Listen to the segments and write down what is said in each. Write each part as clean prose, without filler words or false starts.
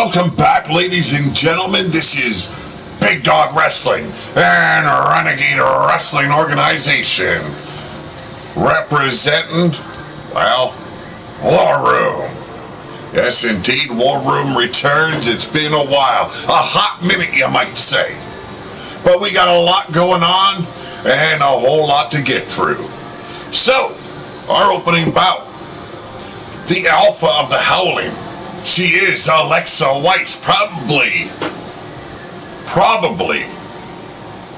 Welcome back, ladies and gentlemen. This is Big Dog Wrestling and Renegade Wrestling Organization, representing, well, War Room. Yes, indeed, War Room returns. It's been a while. A hot minute, you might say. But we got a lot going on and a whole lot to get through. So, our opening bout, the Alpha of the Howling. She is Alexa Weiss, probably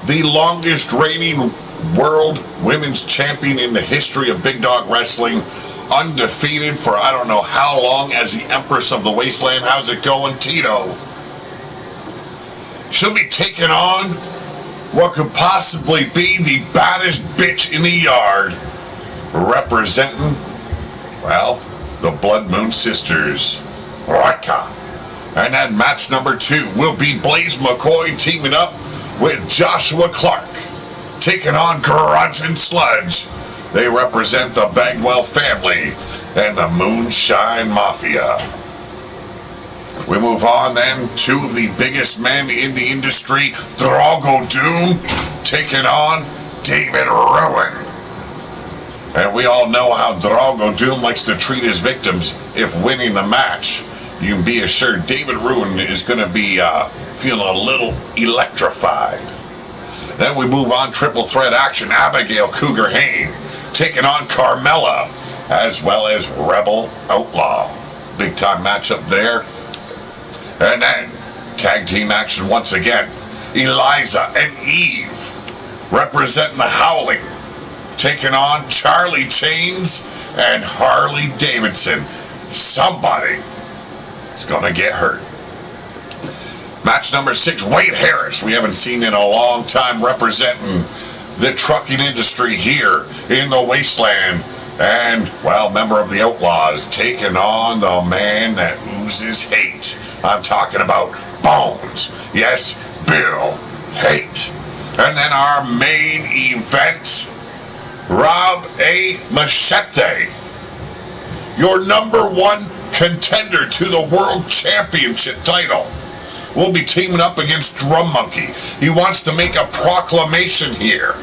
the longest reigning world women's champion in the history of Big Dog Wrestling, undefeated for I don't know how long as the Empress of the Wasteland. How's it going, Tito? She'll be taking on what could possibly be the baddest bitch in the yard, representing, well, the Blood Moon Sisters. And then match number 2 will be Blaze McCoy teaming up with Joshua Clark, taking on Grudge and Sludge. They represent the Bagwell family and the Moonshine Mafia. We move on then to the biggest men in the industry, Drago Doom, taking on David Rowan. And we all know how Drago Doom likes to treat his victims if winning the match. You can be assured David Rowan is going to be feeling a little electrified. Then we move on, triple threat action. Abigail Cougar taking on Carmella, as well as Rebel Outlaw. Big time matchup there. And then tag team action once again. Eliza and Eve, representing the Howling, taking on Charlie Chains and Harley Davidson. Somebody is going to get hurt. Match number 6, Wade Harris, we haven't seen in a long time, representing the trucking industry here in the Wasteland. And, well, member of the Outlaws, taking on the man that oozes hate. I'm talking about Bones. Yes, Bill Hate. And then our main event, Rob A. Machete, your number 1 contender to the World Championship title, will be teaming up against Drum Monkey. He wants to make a proclamation here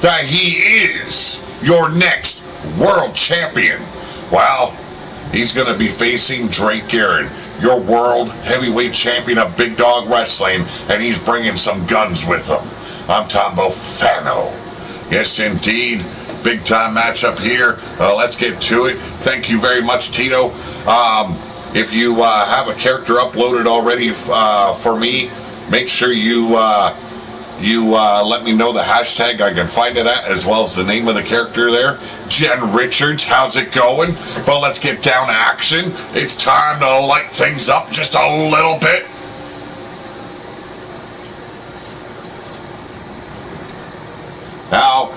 that he is your next World Champion. Well, he's going to be facing Drake Garrett, your World Heavyweight Champion of Big Dog Wrestling, and he's bringing some guns with him. I'm talking about Fano. Yes, indeed. Big time matchup here. Let's get to it. Thank you very much, Tito. If you have a character uploaded already for me, make sure you let me know the hashtag I can find it at, as well as the name of the character there. Jen Richards, how's it going? But let's get down to action. It's time to light things up just a little bit. Now,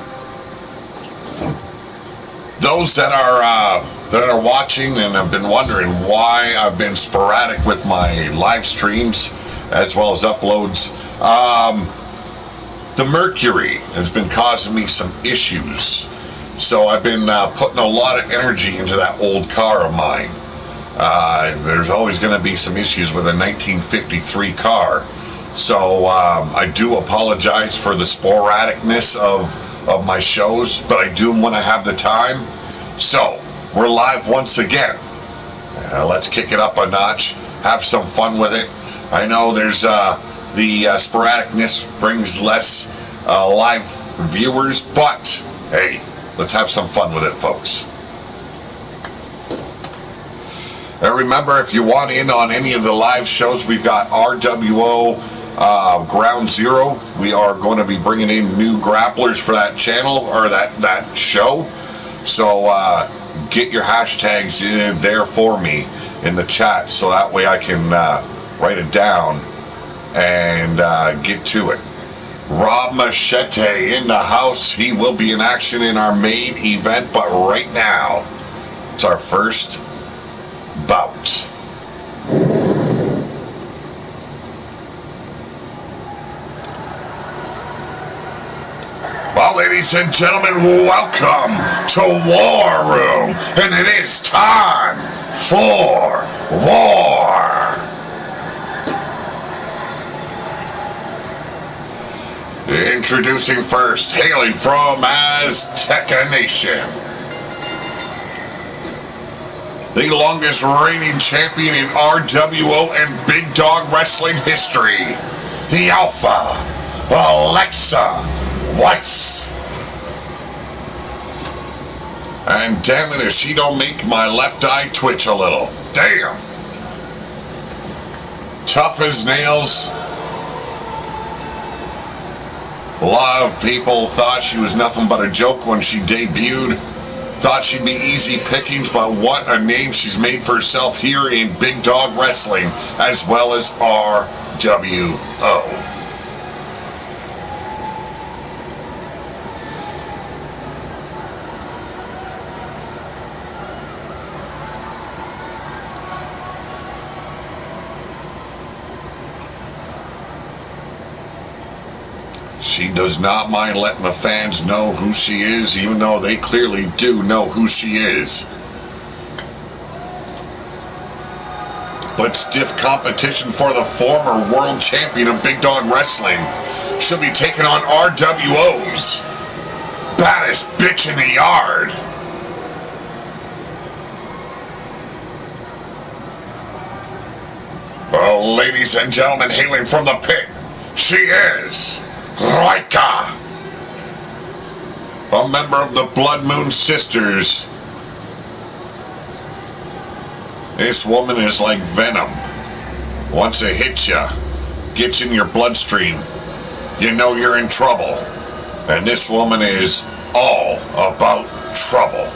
those that are watching and have been wondering why I've been sporadic with my live streams as well as uploads, the mercury has been causing me some issues. So I've been putting a lot of energy into that old car of mine. There's always going to be some issues with a 1953 car. So I do apologize for the sporadicness of my shows, but I do them when I have the time. So we're live once again. Let's kick it up a notch, have some fun with it. I know there's the sporadicness brings less live viewers, but hey, let's have some fun with it, folks. And remember, if you want in on any of the live shows, we've got RWO Ground Zero. We are going to be bringing in new grapplers for that channel, or that show. So get your hashtags in there for me in the chat, so that way I can write it down and get to it. Rob Machete in the house. He will be in action in our main event, but right now it's our first bout. Well, ladies and gentlemen, welcome to War Room, and it is time for war. Introducing first, hailing from Azteca Nation, the longest reigning champion in RWO and Big Dog Wrestling history, the Alpha, Alexa Weiss. And damn it if she don't make my left eye twitch a little. Damn. Tough as nails. A lot of people thought she was nothing but a joke when she debuted. Thought she'd be easy pickings, but what a name she's made for herself here in Big Dog Wrestling, as well as RWO. She does not mind letting the fans know who she is, even though they clearly do know who she is. But stiff competition for the former world champion of Big Dog Wrestling. She'll be taking on RWO's baddest bitch in the yard. Well, ladies and gentlemen, hailing from the pit, she is Rika, a member of the Blood Moon Sisters. This woman is like venom. Once it hits you, gets in your bloodstream, you know you're in trouble. And this woman is all about trouble.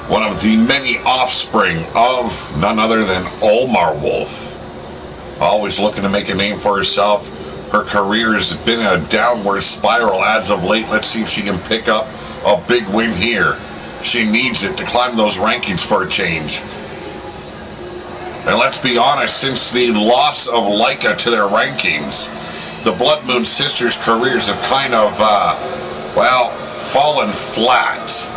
One of the many offspring of none other than Olmar Wolf. Always looking to make a name for herself. Her career has been a downward spiral as of late. Let's see if she can pick up a big win here. She needs it to climb those rankings for a change. And let's be honest, since the loss of Leica to their rankings, the Blood Moon Sisters' careers have kind of, fallen flat.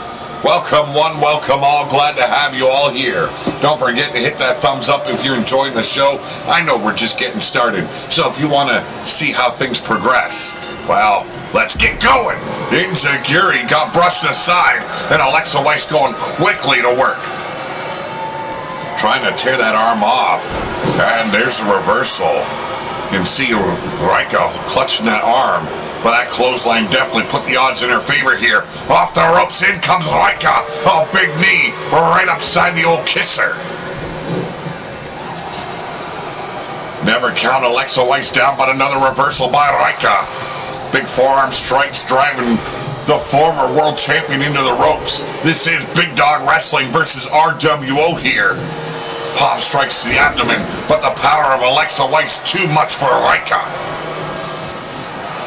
Welcome one, welcome all. Glad to have you all here. Don't forget to hit that thumbs up if you're enjoying the show. I know we're just getting started, so if you want to see how things progress, well, let's get going. Inzaguri got brushed aside, and Alexa Weiss going quickly to work. Trying to tear that arm off, and there's a reversal. You can see Rika clutching that arm. But that clothesline definitely put the odds in her favor here. Off the ropes, in comes Rika. A big knee right upside the old kisser. Never count Alexa Weiss down, but another reversal by Rika. Big forearm strikes driving the former world champion into the ropes. This is Big Dog Wrestling versus RWO here. Palm strikes to the abdomen, but the power of Alexa Weiss too much for Rika.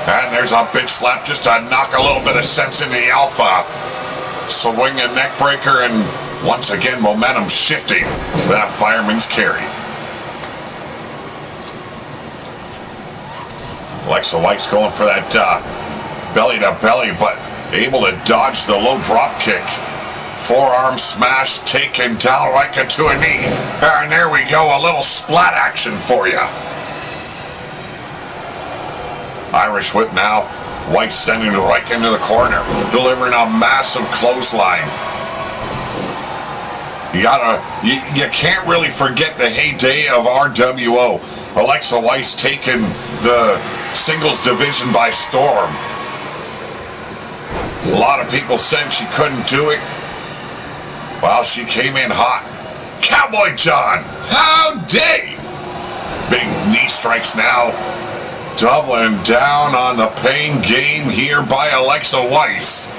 And there's a big slap just to knock a little bit of sense into the Alpha. Swing a neck breaker, and once again momentum shifting with that fireman's carry. Alexa Weiss going for that belly to belly, but able to dodge the low drop kick. Forearm smash, taking down Rika to a knee. And there we go, a little splat action for you. Irish whip now. Weiss sending Rika into the corner, delivering a massive clothesline. You can't really forget the heyday of RWO. Alexa Weiss taking the singles division by storm. A lot of people said she couldn't do it. Well, she came in hot. Cowboy John, howdy! Big knee strikes now. Doubling down on the pain game here by Alexa Weiss.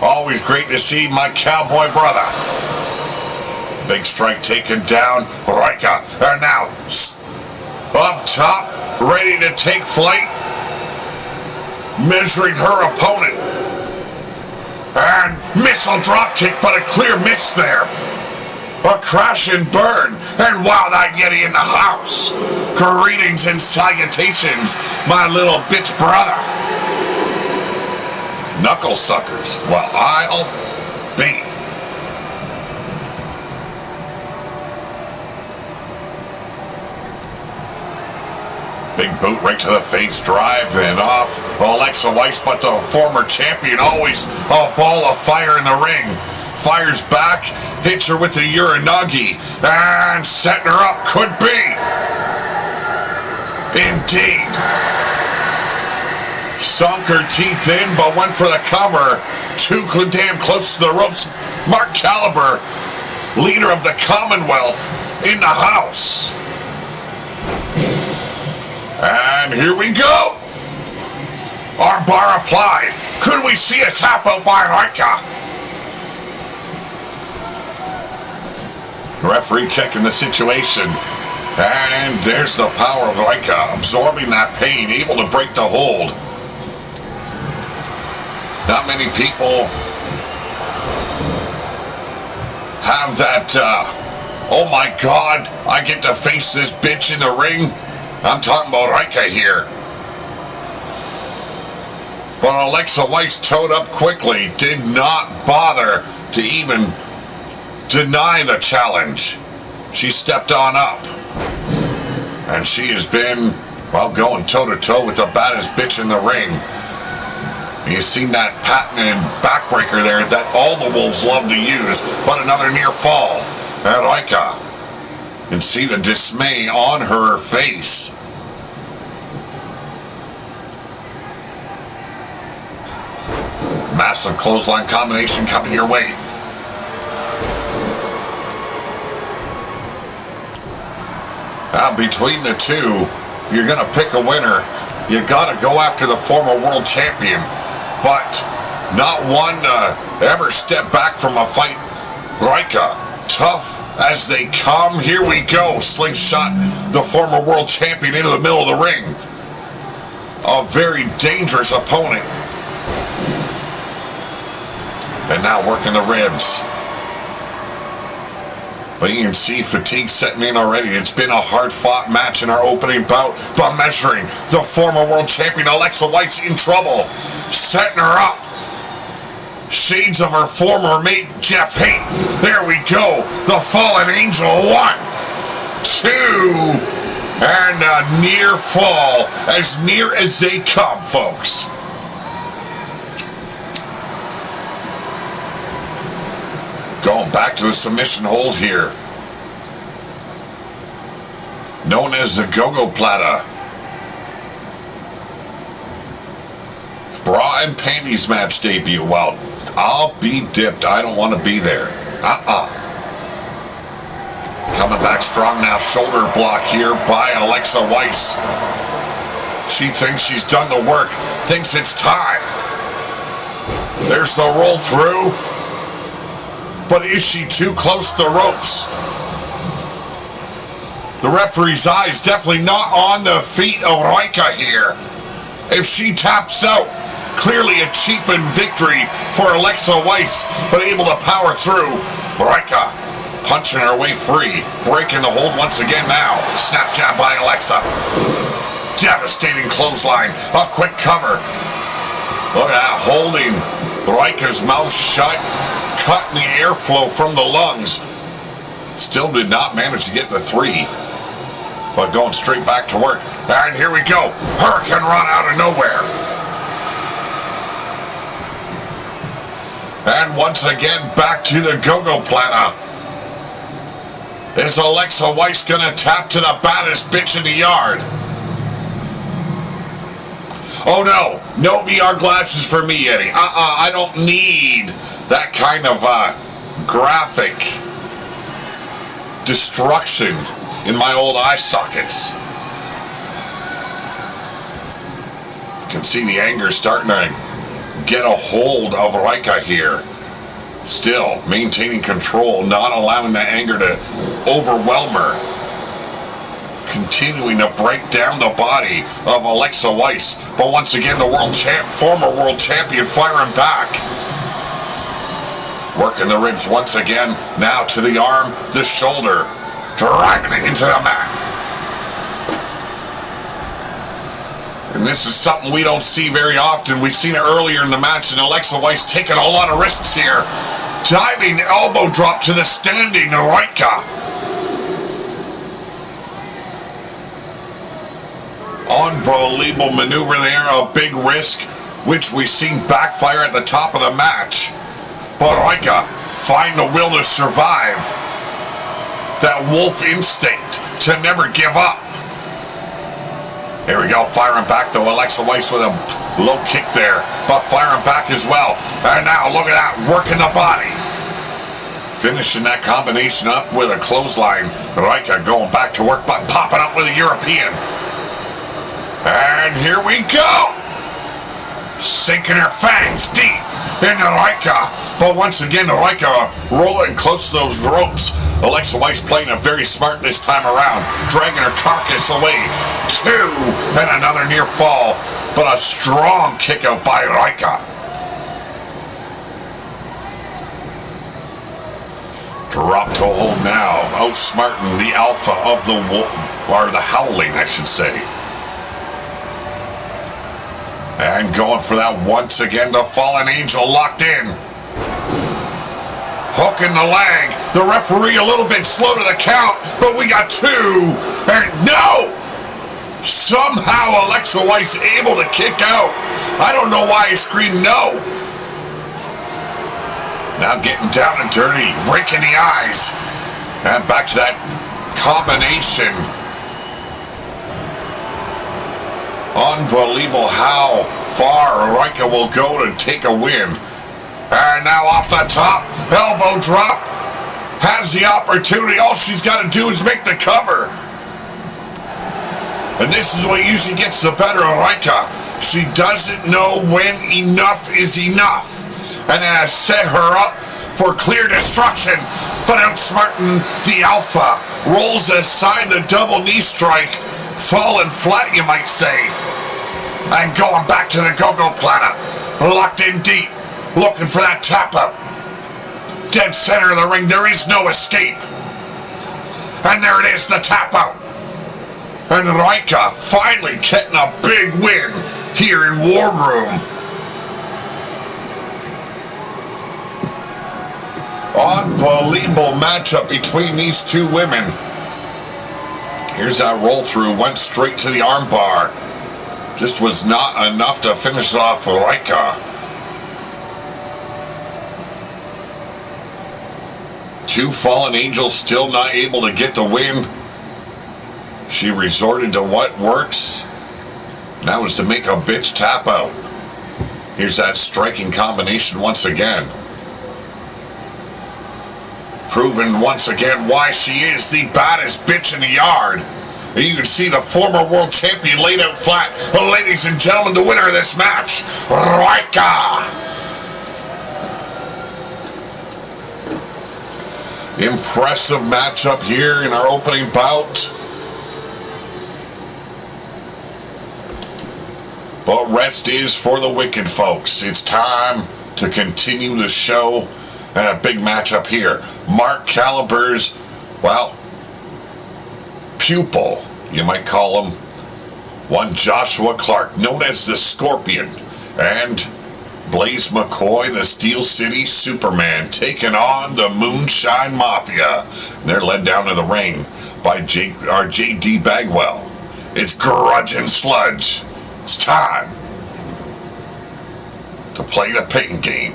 Always great to see my cowboy brother. Big strike taken down. Rika, and now up top, ready to take flight. Measuring her opponent. And missile drop kick, but a clear miss there. A crash and burn, and wow, that Yeti in the house. Greetings and salutations, my little bitch brother. Knuckle suckers, well, I'll be. boot right to the face, driving off Alexa Weiss, but the former champion always a ball of fire in the ring. Fires back, hits her with the Uranagi, and setting her up. Could be. Indeed. Sunk her teeth in, but went for the cover. Too damn close to the ropes. Mark Caliber, leader of the Commonwealth, in the house. And here we go. Armbar applied. Could we see a tap out by Rika? Referee checking the situation. And there's the power of Rika, absorbing that pain, able to break the hold. Not many people have that, oh my God, I get to face this bitch in the ring. I'm talking about Rika here. But Alexa Weiss towed up quickly, did not bother to even deny the challenge. She stepped on up. And she has been, well, going toe-to-toe with the baddest bitch in the ring. You've seen that patent and backbreaker there that all the Wolves love to use, but another near fall at Rika. And see the dismay on her face. Massive clothesline combination coming your way. Now, between the two, if you're going to pick a winner, you got to go after the former world champion. But not one ever step back from a fight. Rika, tough as they come. Here we go. Slingshot the former world champion into the middle of the ring. A very dangerous opponent. And now working the ribs. But you can see fatigue setting in already. It's been a hard-fought match in our opening bout. But measuring the former world champion Alexa Weiss in trouble. Setting her up. Shades of her former mate, Jeff Haight. There we go. The Fallen Angel. 1, 2, and a near fall. As near as they come, folks. Going back to the submission hold here. Known as the Go-Go Plata. Bra and panties match debut. Well, I'll be dipped. I don't want to be there. Coming back strong now. Shoulder block here by Alexa Weiss. She thinks she's done the work. Thinks it's time. There's the roll through. But is she too close to the ropes? The referee's eyes definitely not on the feet of Rika here. If she taps out, clearly a cheapened victory for Alexa Weiss, but able to power through. Rika punching her way free, breaking the hold once again now. Snap jab by Alexa. Devastating clothesline, a quick cover. Look at that, holding Rika's mouth shut. Cutting the airflow from the lungs. Still did not manage to get the 3. But going straight back to work. And here we go. Hurricane run out of nowhere. And once again, back to the Go-Go Plata. Is Alexa Weiss going to tap to the baddest bitch in the yard? Oh no. No VR glasses for me, Eddie. I don't need that kind of graphic destruction in my old eye sockets. You can see the anger starting to get a hold of Rika here. Still maintaining control, not allowing the anger to overwhelm her. Continuing to break down the body of Alexa Weiss. But once again, the former world champion firing back. Working the ribs once again. Now to the arm, the shoulder. Driving it into the mat. And this is something we don't see very often. We've seen it earlier in the match, and Alexa Weiss taking a lot of risks here. Diving elbow drop to the standing Rika. Unbelievable maneuver there, a big risk, which we've seen backfire at the top of the match. But Rika find the will to survive. That wolf instinct to never give up. Here we go, firing back though. Alexa Weiss with a low kick there, but firing back as well. And now look at that, working the body. Finishing that combination up with a clothesline. Rika going back to work, but popping up with a European. And here we go. Sinking her fangs deep into Rika. But once again, Rika rolling close to those ropes. Alexa Weiss playing it very smart this time around, dragging her carcass away. 2, and another near fall. But a strong kick out by Rika. Drop to hold now, outsmarting the alpha of the wolf, or the howling, I should say. And going for that once again, the fallen angel locked in. Hooking the leg. The referee a little bit slow to the count, but we got 2. And no! Somehow Alexa Weiss able to kick out. I don't know why he screamed no. Now getting down and dirty, raking the eyes. And back to that combination. Unbelievable how far Rika will go to take a win. And now off the top, elbow drop. Has the opportunity. All she's got to do is make the cover. And this is what usually gets the better of Rika. She doesn't know when enough is enough. And it has set her up for clear destruction. But outsmarting the alpha. Rolls aside the double knee strike. Falling flat, you might say. And going back to the go-go platter. Locked in deep. Looking for that tap-up. Dead center of the ring. There is no escape. And there it is, the tap-out. And Rika finally getting a big win here in War Room. Unbelievable matchup between these two women. Here's that roll through, went straight to the armbar. Just was not enough to finish it off for Rika. 2 fallen angels still not able to get the win. She resorted to what works. And that was to make a bitch tap out. Here's that striking combination once again. Proving once again why she is the baddest bitch in the yard. And you can see the former world champion laid out flat. Well, ladies and gentlemen, the winner of this match, Rika. Impressive matchup here in our opening bout. But rest is for the wicked, folks. It's time to continue the show. And a big matchup here. Mark Caliber's, well, pupil, you might call him. One Joshua Clark, known as the Scorpion. And Blaze McCoy, the Steel City Superman, taking on the Moonshine Mafia. They're led down to the ring by J.D. Bagwell. It's Grudge and Sludge. It's time to play the pain game.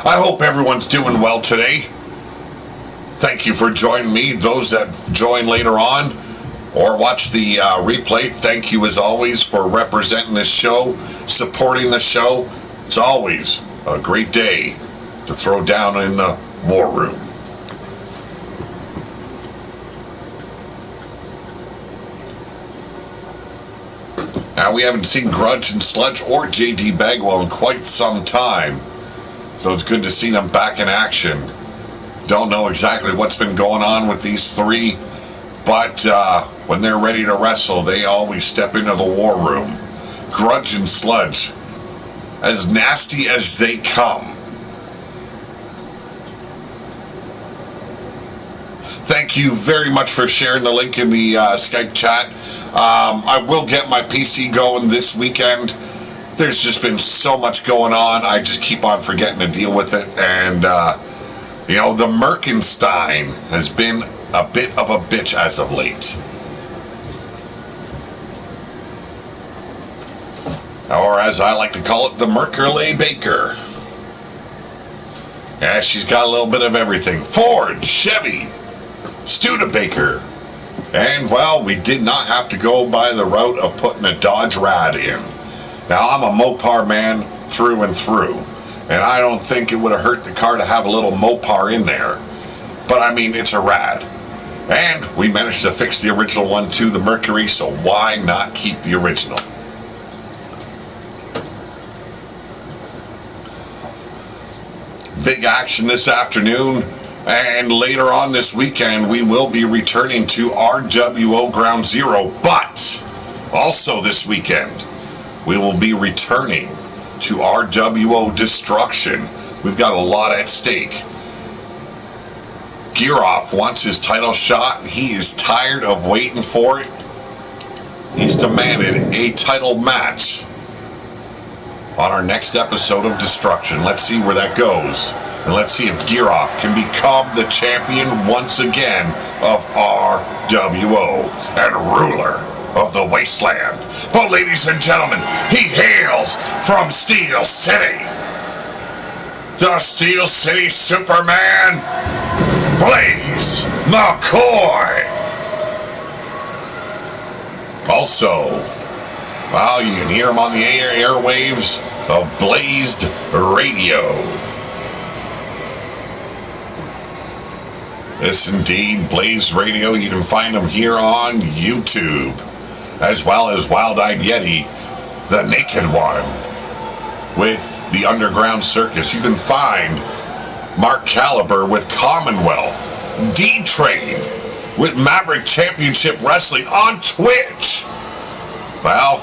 I hope everyone's doing well today. Thank you for joining me. Those that join later on or watch the replay, thank you as always for representing this show, supporting the show. It's always a great day to throw down in the War Room. Now, we haven't seen Grudge and Sludge or J.D. Bagwell in quite some time. So it's good to see them back in action. Don't know exactly what's been going on with these three, but when they're ready to wrestle, they always step into the War Room. Grudge and Sludge, as nasty as they come. Thank you very much for sharing the link in the Skype chat. I will get my PC going this weekend. There's just been so much going on. I just keep on forgetting to deal with it. And, you know, the Merkenstein has been a bit of a bitch as of late. or as I like to call it, the Mercury Baker. Yeah, she's got a little bit of everything. Ford, Chevy, Studebaker. And, well, we did not have to go by the route of putting a Dodge Rad in. Now, I'm a Mopar man through and through, and I don't think it would have hurt the car to have a little Mopar in there. But, I mean, it's a Rad. And we managed to fix the original one to the Mercury, so why not keep the original? Big action this afternoon, and later on this weekend we will be returning to RWO Ground Zero, but also this weekend we will be returning to RWO Destruction. We've got a lot at stake. Garrett wants his title shot. He is tired of waiting for it. He's demanded a title match on our next episode of Destruction. Let's see where that goes. And let's see if Garrett can become the champion once again of RWO and ruler of the Wasteland. But ladies and gentlemen, he hails from Steel City. The Steel City Superman, Blaze McCoy. Also, well, you can hear him on the airwaves of Blazed Radio. Yes, indeed, Blazed Radio. You can find him here on YouTube, as well as Wild-Eyed Yeti, the Naked One, with the Underground Circus. You can find Mark Caliber with Commonwealth, D-Train with Maverick Championship Wrestling on Twitch. Well,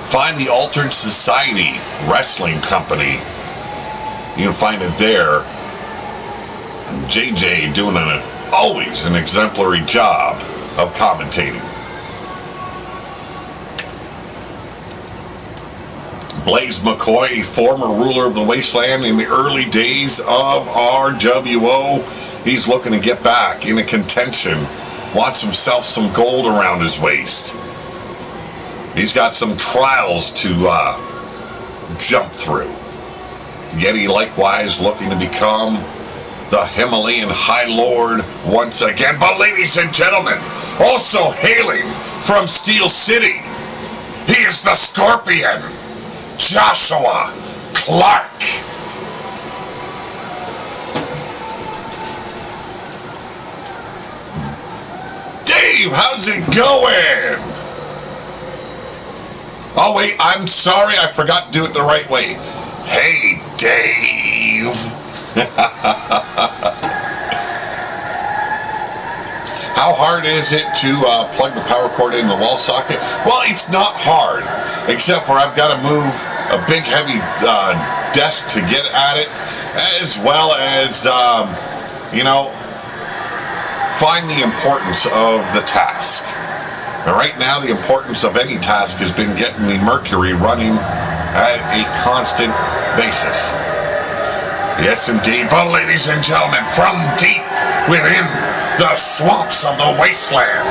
find the Altered Society Wrestling Company. You can find it there. And JJ doing always an exemplary job of commentating. Blaze McCoy, a former ruler of the Wasteland in the early days of RWO. He's looking to get back into contention. Wants himself some gold around his waist. He's got some trials to jump through. Yeti likewise looking to become the Himalayan High Lord once again. But ladies and gentlemen, also hailing from Steel City, he is the Scorpion, Joshua Clark. Dave, how's it going? Oh wait, I'm sorry, I forgot to do it the right way. Hey, Dave. How hard is it to plug the power cord in the wall socket? Well, it's not hard, except for I've got to move a big heavy desk to get at it, as well as, find the importance of the task. And right now, the importance of any task has been getting the Mercury running at a constant basis. Yes, indeed. But ladies and gentlemen, from deep within the swamps of the Wasteland,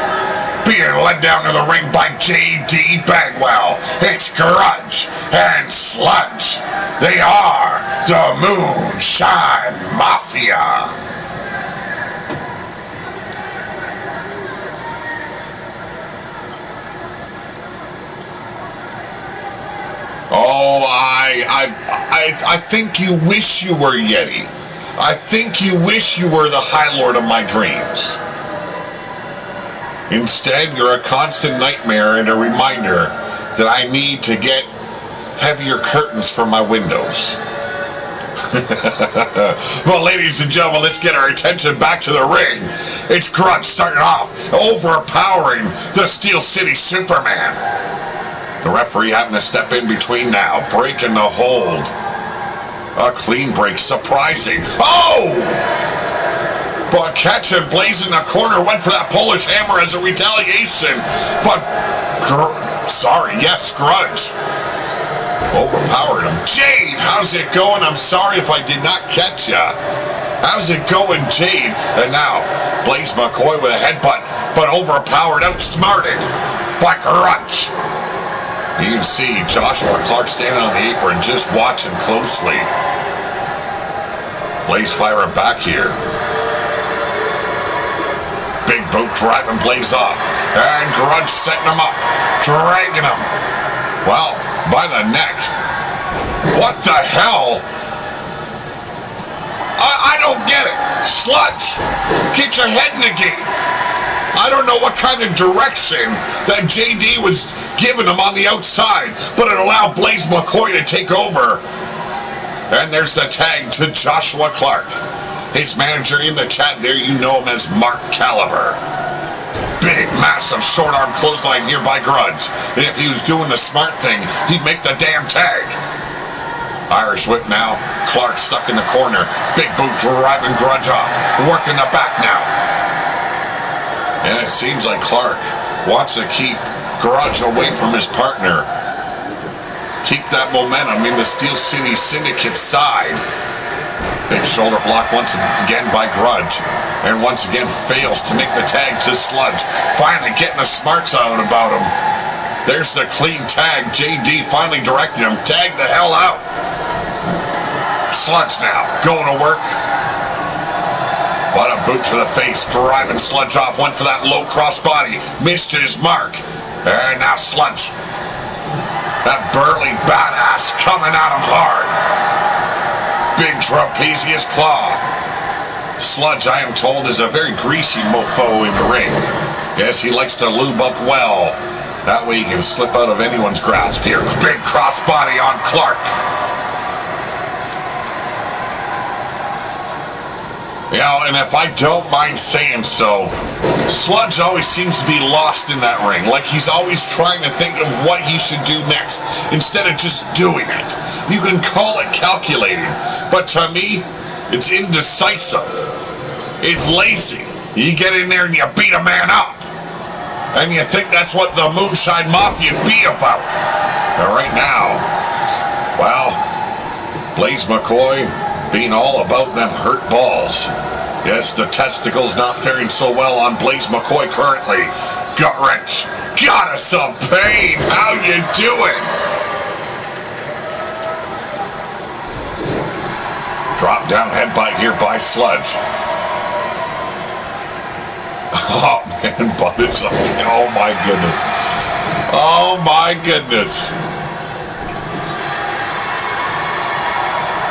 being led down to the ring by J.D. Bagwell, it's Grudge and Sludge. They are the Moonshine Mafia. Oh, I think you wish you were Yeti. I think you wish you were the High Lord of my dreams. Instead, you're a constant nightmare and a reminder that I need to get heavier curtains for my windows. Well, ladies and gentlemen, let's get our attention back to the ring. It's Grudge starting off, overpowering the Steel City Superman. The referee having to step in between now, breaking the hold. A clean break, surprising. Oh! But catch and Blaze in the corner, went for that Polish hammer as a retaliation. But, Grudge overpowered him. Jade, how's it going? I'm sorry if I did not catch ya. How's it going, Jade? And now, Blaze McCoy with a headbutt, but overpowered, outsmarted by Grudge. You can see Joshua Clark standing on the apron just watching closely. Blaze firing back here. Big boot driving Blaze off. And Grudge setting him up. Dragging him. Well, by the neck. What the hell? I don't get it. Sludge, get your head in the game. I don't know what kind of direction that JD was giving him on the outside, but it allowed Blaze McCoy to take over. And there's the tag to Joshua Clark. His manager in the chat there, you know him as Mark Caliber. Big, massive, short arm clothesline here by Grudge. And if he was doing the smart thing, he'd make the damn tag. Irish whip now. Clark stuck in the corner. Big boot driving Grudge off. Working the back now. And it seems like Clark wants to keep Grudge away from his partner. Keep that momentum in the Steel City Syndicate side. Big shoulder block once again by Grudge. And once again fails to make the tag to Sludge. Finally getting the smarts out about him. There's the clean tag. JD finally directed him. Tag the hell out. Sludge now going to work. But a boot to the face. Driving Sludge off. Went for that low crossbody. Missed his mark. And now Sludge. That burly badass coming at him hard. Big trapezius claw. Sludge, I am told, is a very greasy mofo in the ring. Yes, he likes to lube up well. That way he can slip out of anyone's grasp here. Big crossbody on Clark. You know, and if I don't mind saying so, Sludge always seems to be lost in that ring. Like he's always trying to think of what he should do next instead of just doing it. You can call it calculating, but to me, it's indecisive. It's lazy. You get in there and you beat a man up. And you think that's what the Moonshine Mafia be about. But right now, well, Blaze McCoy being all about them hurt balls. Yes, the testicles not faring so well on Blaze McCoy currently. Gut wrench. Got us some pain. How you doing? Drop down headbutt here by Sludge. Oh man, but it's oh my goodness. Oh my goodness.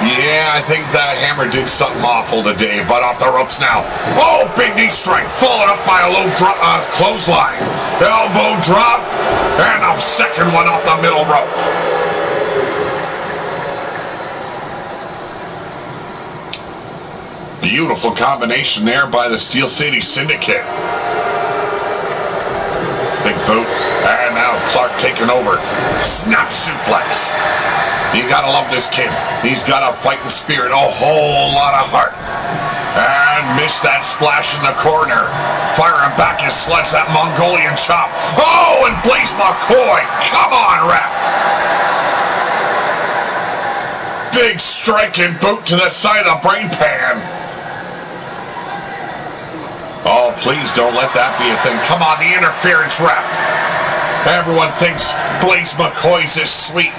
Yeah, I think that hammer did something awful today, but off the ropes now. Oh, big knee strike, followed up by a low clothesline. Elbow drop, and a second one off the middle rope. Beautiful combination there by the Steel City Syndicate. Big boot, and now Clark taking over. Snap suplex. You gotta love this kid. He's got a fighting spirit, a whole lot of heart. And missed that splash in the corner. Firing back his Sludge, that Mongolian chop. Oh, and Blaze McCoy. Come on, ref. Big striking boot to the side of the brain pan. Oh, please don't let that be a thing. Come on, the interference ref. Everyone thinks Blaze McCoy's this sweet,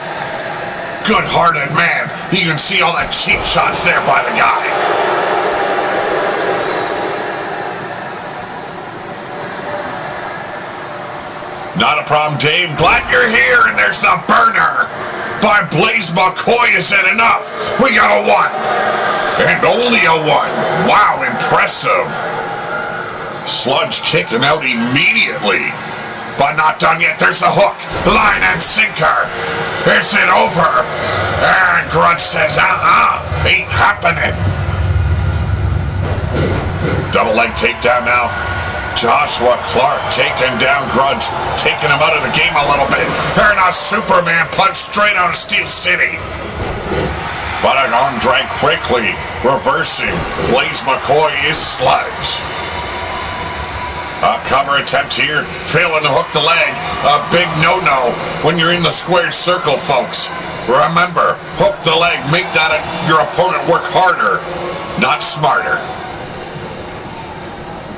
good-hearted man. You can see all that cheap shots there by the guy. Not a problem, Dave. Glad you're here. And there's the burner by Blaze McCoy. Is it enough? We got a one. And only a one. Wow, impressive. Sludge kicking out immediately. But not done yet. There's the hook. Line and sinker. Is it over? And Grudge says, ain't happening. Double leg takedown now. Joshua Clark taking down Grudge. Taking him out of the game a little bit. And a Superman punch straight out of Steel City. But an arm drag quickly. Reversing. Blaze McCoy is Sludge. Cover attempt here, failing to hook the leg. A big no-no when you're in the squared circle, folks. Remember, hook the leg, make that your opponent work harder, not smarter.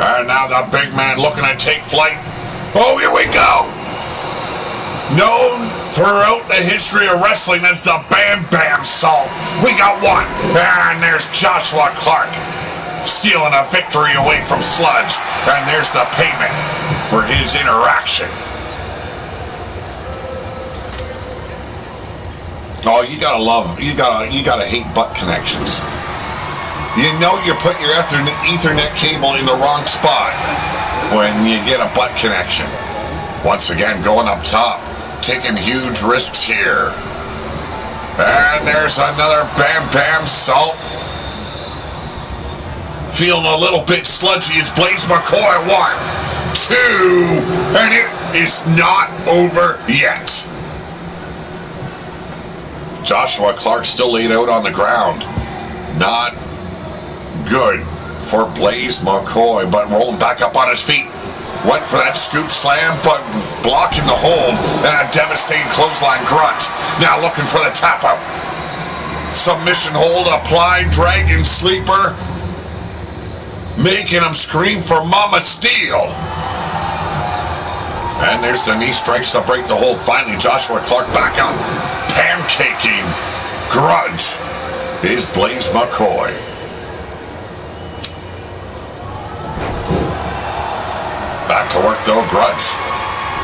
And now the big man looking to take flight. Oh, here we go. known throughout the history of wrestling as the Bam Bam Salt. We got one, and there's Joshua Clark stealing a victory away from Sludge, and there's the payment for his interaction. Oh, you gotta hate butt connections. You know you're putting your Ethernet cable in the wrong spot when you get a butt connection. Once again, going up top, taking huge risks here. And there's another Bam Bam Salt. Feeling a little bit sludgy as Blaze McCoy. 1, 2, and it is not over yet. Joshua Clark still laid out on the ground. Not good for Blaze McCoy, but rolling back up on his feet. Went for that scoop slam, but blocking the hold, and a devastating clothesline grudge. Now looking for the tap out. Submission hold applied, dragon sleeper, making him scream for Mama Steel. And there's the knee strikes to break the hold. Finally, Joshua Clark back up, pancaking grudge is Blaze McCoy. Back to work though, grudge.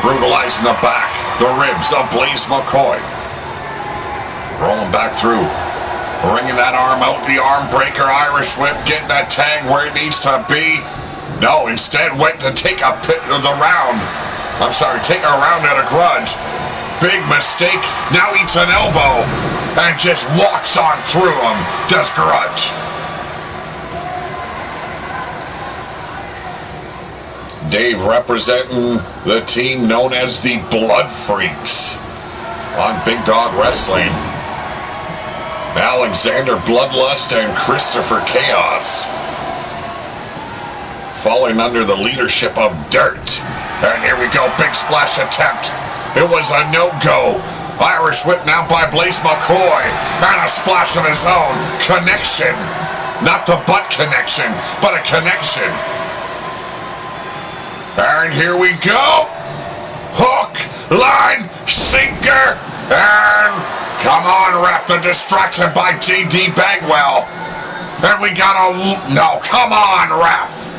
Brutalizing the back, the ribs of Blaze McCoy. Rolling back through. Bringing that arm out, the arm breaker, Irish whip, getting that tag where it needs to be. No, instead went to take a take a round out of grudge. Big mistake. Now eats an elbow and just walks on through him, does grudge. Dave representing the team known as the Blood Freaks on Big Dog Wrestling. Alexander Bloodlust and Christopher Chaos falling under the leadership of Dirt. And here we go, big splash attempt. It was a no-go. Irish whip now by Blaze McCoy. And a splash of his own. Connection. Not the butt connection, but a connection. And here we go. Hook, line, sinker, and come on, ref. The distraction by JD Bagwell. And we got no, come on, ref.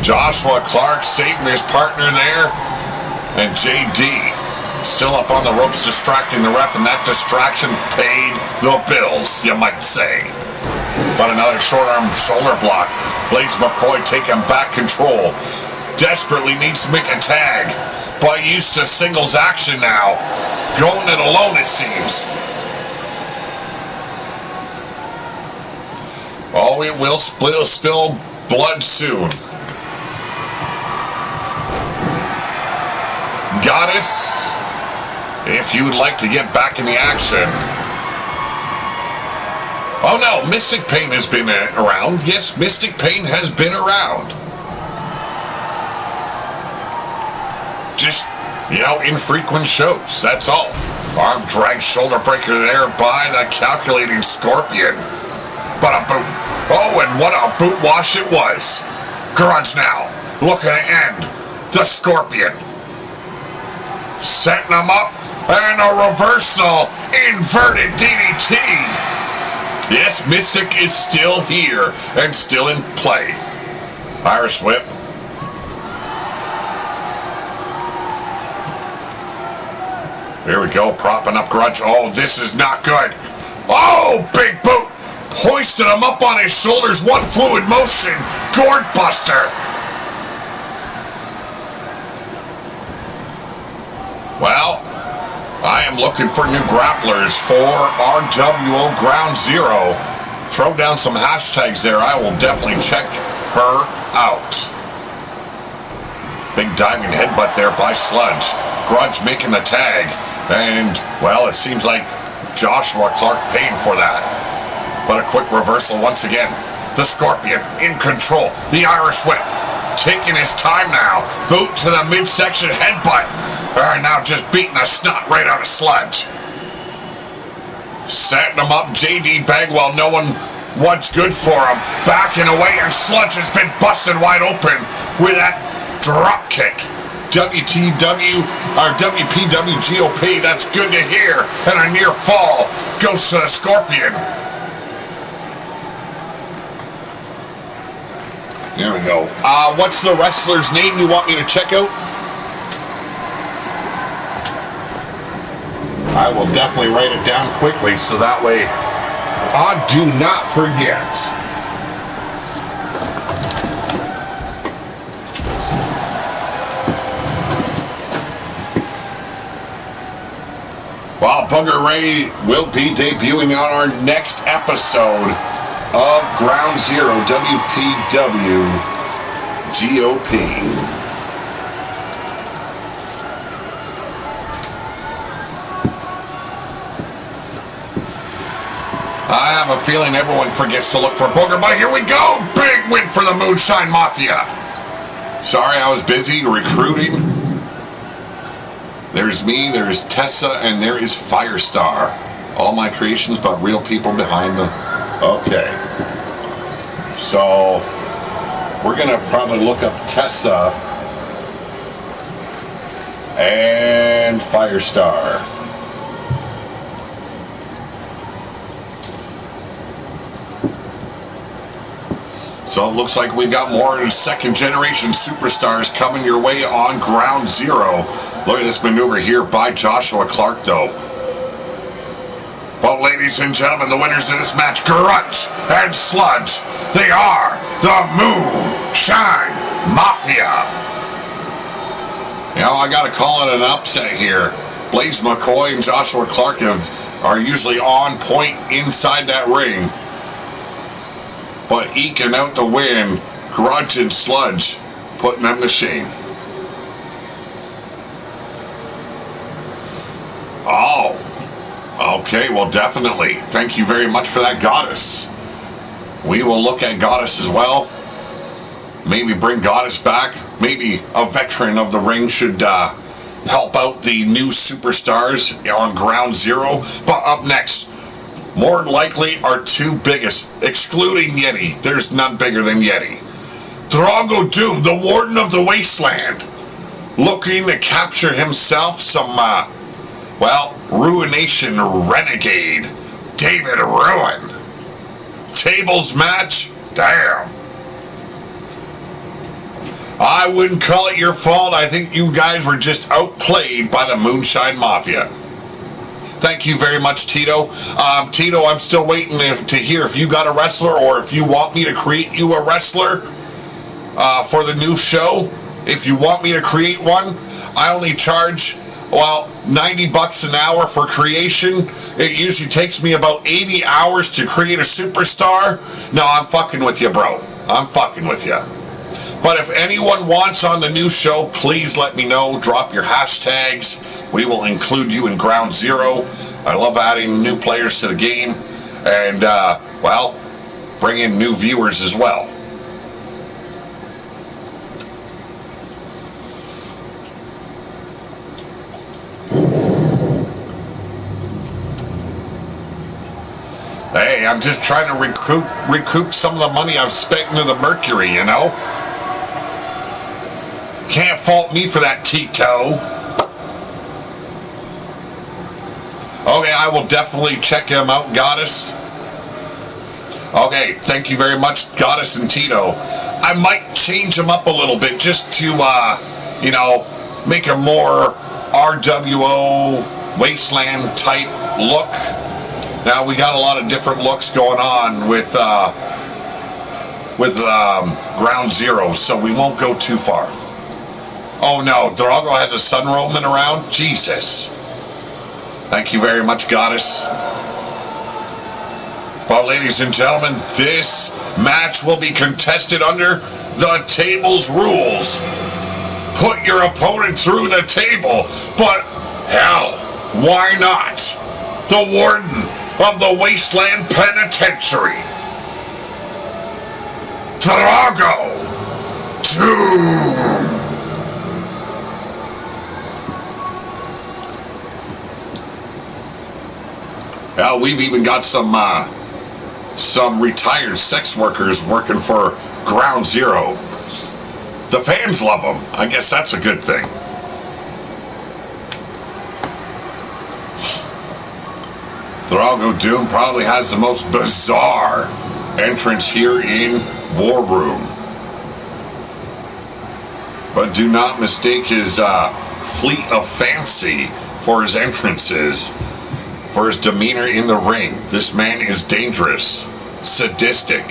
Joshua Clark saving his partner there. And JD still up on the ropes distracting the ref. And that distraction paid the bills, you might say. But another short arm shoulder block. Blaze McCoy taking back control. Desperately needs to make a tag. But used to singles action now. Going it alone, it seems. Oh, it will spill blood soon. Goddess, if you would like to get back in the action. Oh no, Mystic Pain has been around. Yes, Mystic Pain has been around. Just, infrequent shows, that's all. Arm drag shoulder breaker there by the calculating Scorpion. But a boot. Oh, and what a boot wash it was. Grudge now, looking to end the Scorpion. Setting him up, and a reversal, inverted DDT. Yes, Mystic is still here and still in play. Irish whip. Here we go, propping up Grudge. Oh, this is not good. Oh, big boot. Hoisted him up on his shoulders. One fluid motion. Gourd buster. Well, I am looking for new grapplers for RWO Ground Zero. Throw down some hashtags there. I will definitely check her out. Big diving headbutt there by Sludge. Grudge making the tag. And, well, it seems like Joshua Clark paid for that. But a quick reversal once again. The Scorpion in control. The Irish whip. Taking his time now. Boot to the midsection headbutt. And now just beating the snot right out of Sludge. Setting him up. JD Bagwell knowing what's good for him. Backing away, and Sludge has been busted wide open with that drop kick. WTW, or WPW GOP. That's good to hear. And a near fall goes to the Scorpion. There we go. What's the wrestler's name you want me to check out? I will definitely write it down quickly so that way I do not forget. Well, Booger Ray will be debuting on our next episode of Ground Zero WPW GOP. I have a feeling everyone forgets to look for Booger, but here we go! Big win for the Moonshine Mafia! Sorry, I was busy recruiting. There's me, there's Tessa, and there is Firestar. All my creations, but real people behind them. Okay. So, we're going to probably look up Tessa and Firestar. So it looks like we've got more second generation superstars coming your way on Ground Zero. Look at this maneuver here by Joshua Clark, though. Well, ladies and gentlemen, the winners of this match, Grudge and Sludge, they are the Moonshine Mafia. You know, I got to call it an upset here. Blaze McCoy and Joshua Clark are usually on point inside that ring. But eking out the win, Grudge and Sludge, putting them to shame. Oh, okay, well, definitely. Thank you very much for that, Goddess. We will look at Goddess as well. Maybe bring Goddess back. Maybe a veteran of the ring should help out the new superstars on Ground Zero. But up next, more than likely, our two biggest, excluding Yeti. There's none bigger than Yeti. Drago Doom, the Warden of the Wasteland, looking to capture himself some, Ruination Renegade, David Ruin. Tables match? Damn. I wouldn't call it your fault. I think you guys were just outplayed by the Moonshine Mafia. Thank you very much, Tito. Tito, I'm still waiting to hear if you got a wrestler or if you want me to create you a wrestler for the new show. If you want me to create one, I only charge, $90 an hour for creation. It usually takes me about 80 hours to create a superstar. No, I'm fucking with you, bro. I'm fucking with you. But if anyone wants on the new show, please let me know. Drop your hashtags. We will include you in Ground Zero. I love adding new players to the game. And, bring in new viewers as well. Hey, I'm just trying to recoup some of the money I've spent into the Mercury, you know? Can't fault me for that, Tito. Okay, I will definitely check him out, Goddess. Okay, thank you very much, Goddess and Tito. I might change him up a little bit just to, make a more RWO Wasteland type look. Now, we got a lot of different looks going on with Ground Zero, so we won't go too far. Oh no, Drago has a son roaming around? Jesus. Thank you very much, Goddess. Well, ladies and gentlemen, this match will be contested under the table's rules. Put your opponent through the table, but hell, why not? The Warden of the Wasteland Penitentiary, Drago Doom. Well, we've even got some retired sex workers working for Ground Zero. The fans love him. I guess that's a good thing. Drago Doom probably has the most bizarre entrance here in War Room. But do not mistake his fleet of fancy for his entrances, for his demeanor in the ring. This man is dangerous, sadistic.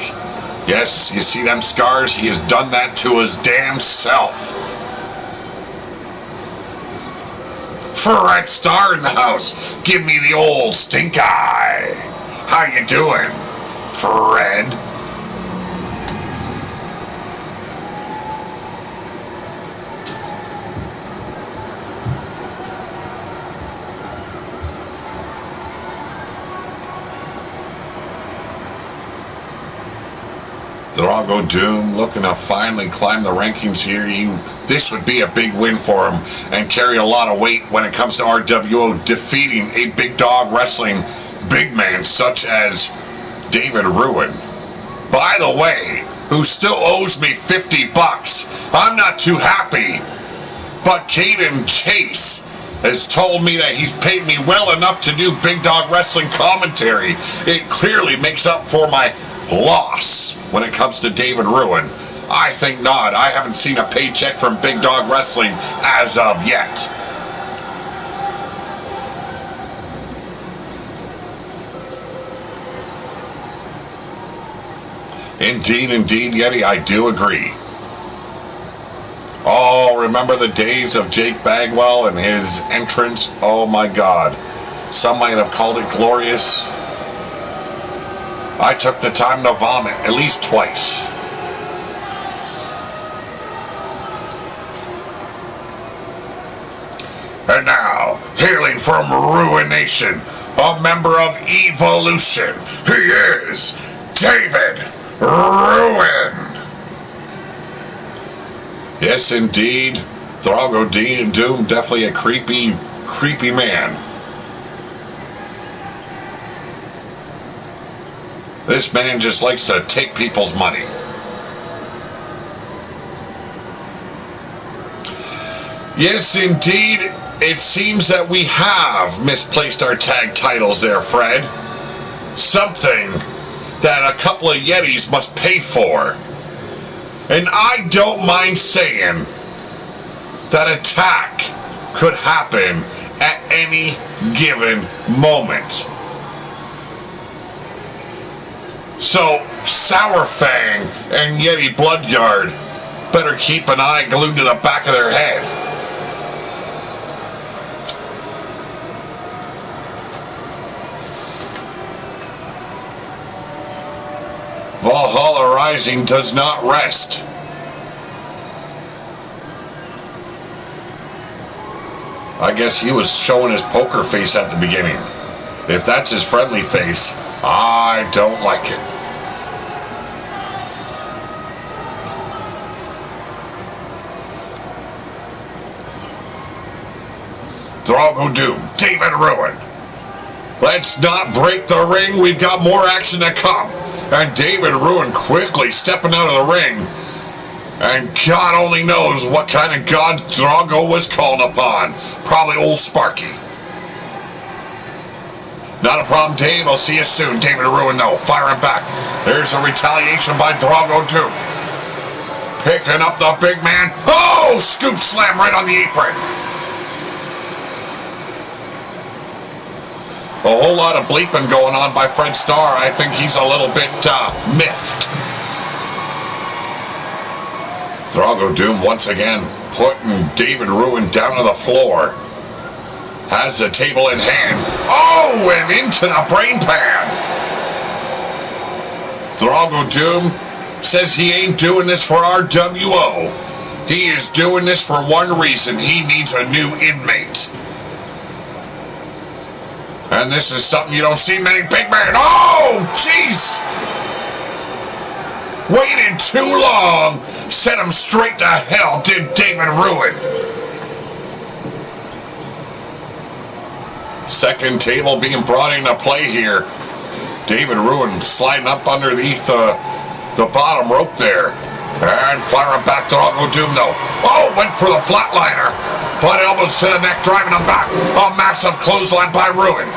Yes, you see them scars? He has done that to his damn self. Fred Star in the house. Give me the old stink eye. How you doing, Fred? Drago Doom looking to finally climb the rankings here. This would be a big win for him and carry a lot of weight when it comes to RWO, defeating a big dog wrestling big man such as David Ruin. By the way, who still owes me $50. I'm not too happy, but Caden Chase has told me that he's paid me well enough to do big dog wrestling commentary. It clearly makes up for my loss when it comes to David Ruin. I think not. I haven't seen a paycheck from Big Dog Wrestling as of yet. Indeed, Yeti, I do agree. Oh, remember the days of Jake Bagwell and his entrance? Oh my God. Some might have called it glorious. I took the time to vomit at least twice. And now, hailing from Ruination, a member of Evolution, he is David Ruin. Yes, indeed. Drago Doom, definitely a creepy man. This man just likes to take people's money. Yes, indeed. It seems that we have misplaced our tag titles there, Fred. Something that a couple of Yetis must pay for. And I don't mind saying that attack could happen at any given moment. So, Sour Fang and Yeti Bloodyard better keep an eye glued to the back of their head. Valhalla Rising does not rest. I guess he was showing his poker face at the beginning. If that's his friendly face, I don't like it. Drago Doom, David Ruin. Let's not break the ring. We've got more action to come. And David Ruin quickly stepping out of the ring. And God only knows what kind of god Drago was called upon. Probably old Sparky. Not a problem, Dave. I'll see you soon. David Ruin, though. Firing back. There's a retaliation by Drago Doom. Picking up the big man. Oh! Scoop slam right on the apron. A whole lot of bleeping going on by Fred Starr. I think he's a little bit miffed. Drago Doom once again putting David Ruin down to the floor. Has the table in hand. Oh, and into the brain pan. Drago Doom says he ain't doing this for RWO. He is doing this for one reason. He needs a new inmate. And this is something you don't see many big men. Oh, jeez! Waited too long. Sent him straight to hell, did David Ruin. Second table being brought into play here. David Ruin sliding up underneath the bottom rope there. And firing back to Drago Doom, though. Oh, went for the flatliner. But elbows to the neck, driving him back. A massive clothesline by Ruin.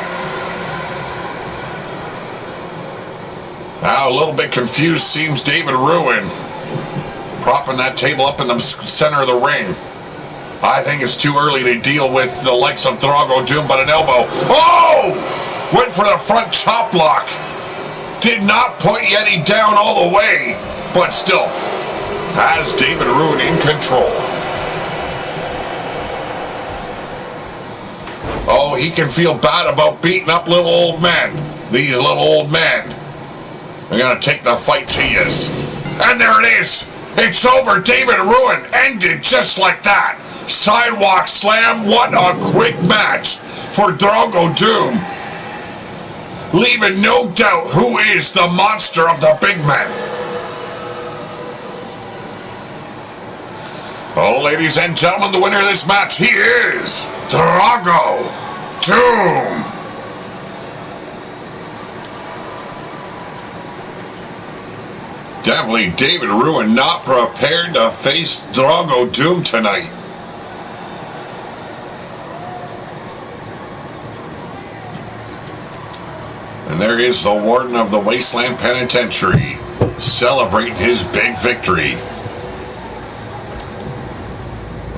Now a little bit confused seems David Ruin. Propping that table up in the center of the ring. I think it's too early to deal with the likes of Drago Doom, but an elbow. Oh! Went for the front chop block. Did not put Yeti down all the way, but still has David Ruin in control. Oh, he can feel bad about beating up little old men. These little old men. They're going to take the fight to yous. And there it is. It's over. David Ruin ended just like that. Sidewalk slam. What a quick match for Drago Doom. Leaving no doubt who is the monster of the big men. Oh, ladies and gentlemen, the winner of this match, he is Drago Doom. Definitely David Ruin not prepared to face Drago Doom tonight. And there is the Warden of the Wasteland Penitentiary celebrating his big victory.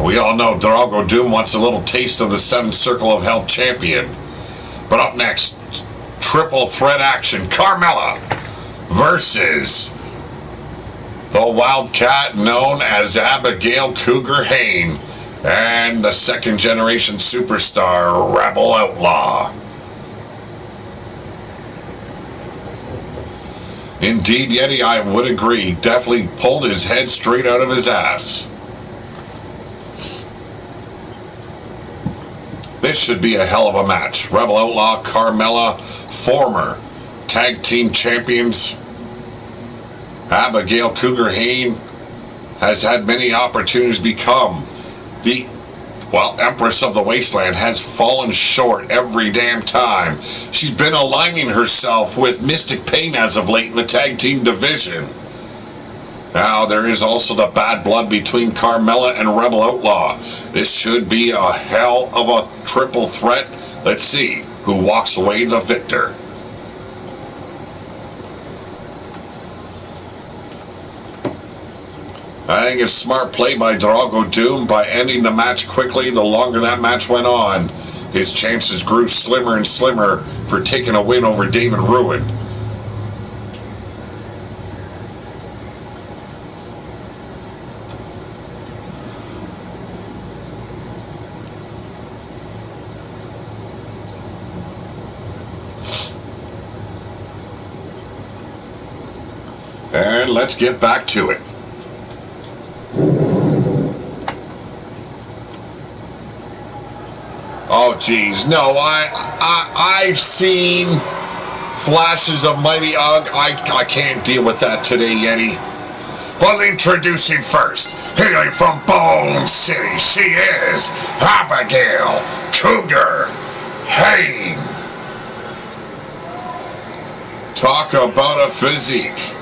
We all know Drago Doom wants a little taste of the 7th Circle of Hell champion. But up next, triple threat action. Carmella versus the Wildcat known as Abigail Cougar Hayne and the 2nd generation superstar Rebel Outlaw. Indeed, Yeti, I would agree. Definitely pulled his head straight out of his ass. This should be a hell of a match. Rebel Outlaw, Carmella, former tag team champions. Abigail Cougar Hayne has had many opportunities to become the, Empress of the Wasteland, has fallen short every damn time. She's been aligning herself with Mystic Pain as of late in the tag team division. Now, there is also the bad blood between Carmella and Rebel Outlaw. This should be a hell of a triple threat. Let's see who walks away the victor. I think it's smart play by Drago Doom by ending the match quickly. The longer that match went on, his chances grew slimmer and slimmer for taking a win over David Ruin. And let's get back to it. Oh, geez. No, I've seen flashes of Mighty Ugg. I can't deal with that today, Yeti. But introducing first, hailing from Bone City, she is Abigail Cougar Hayne. Talk about a physique.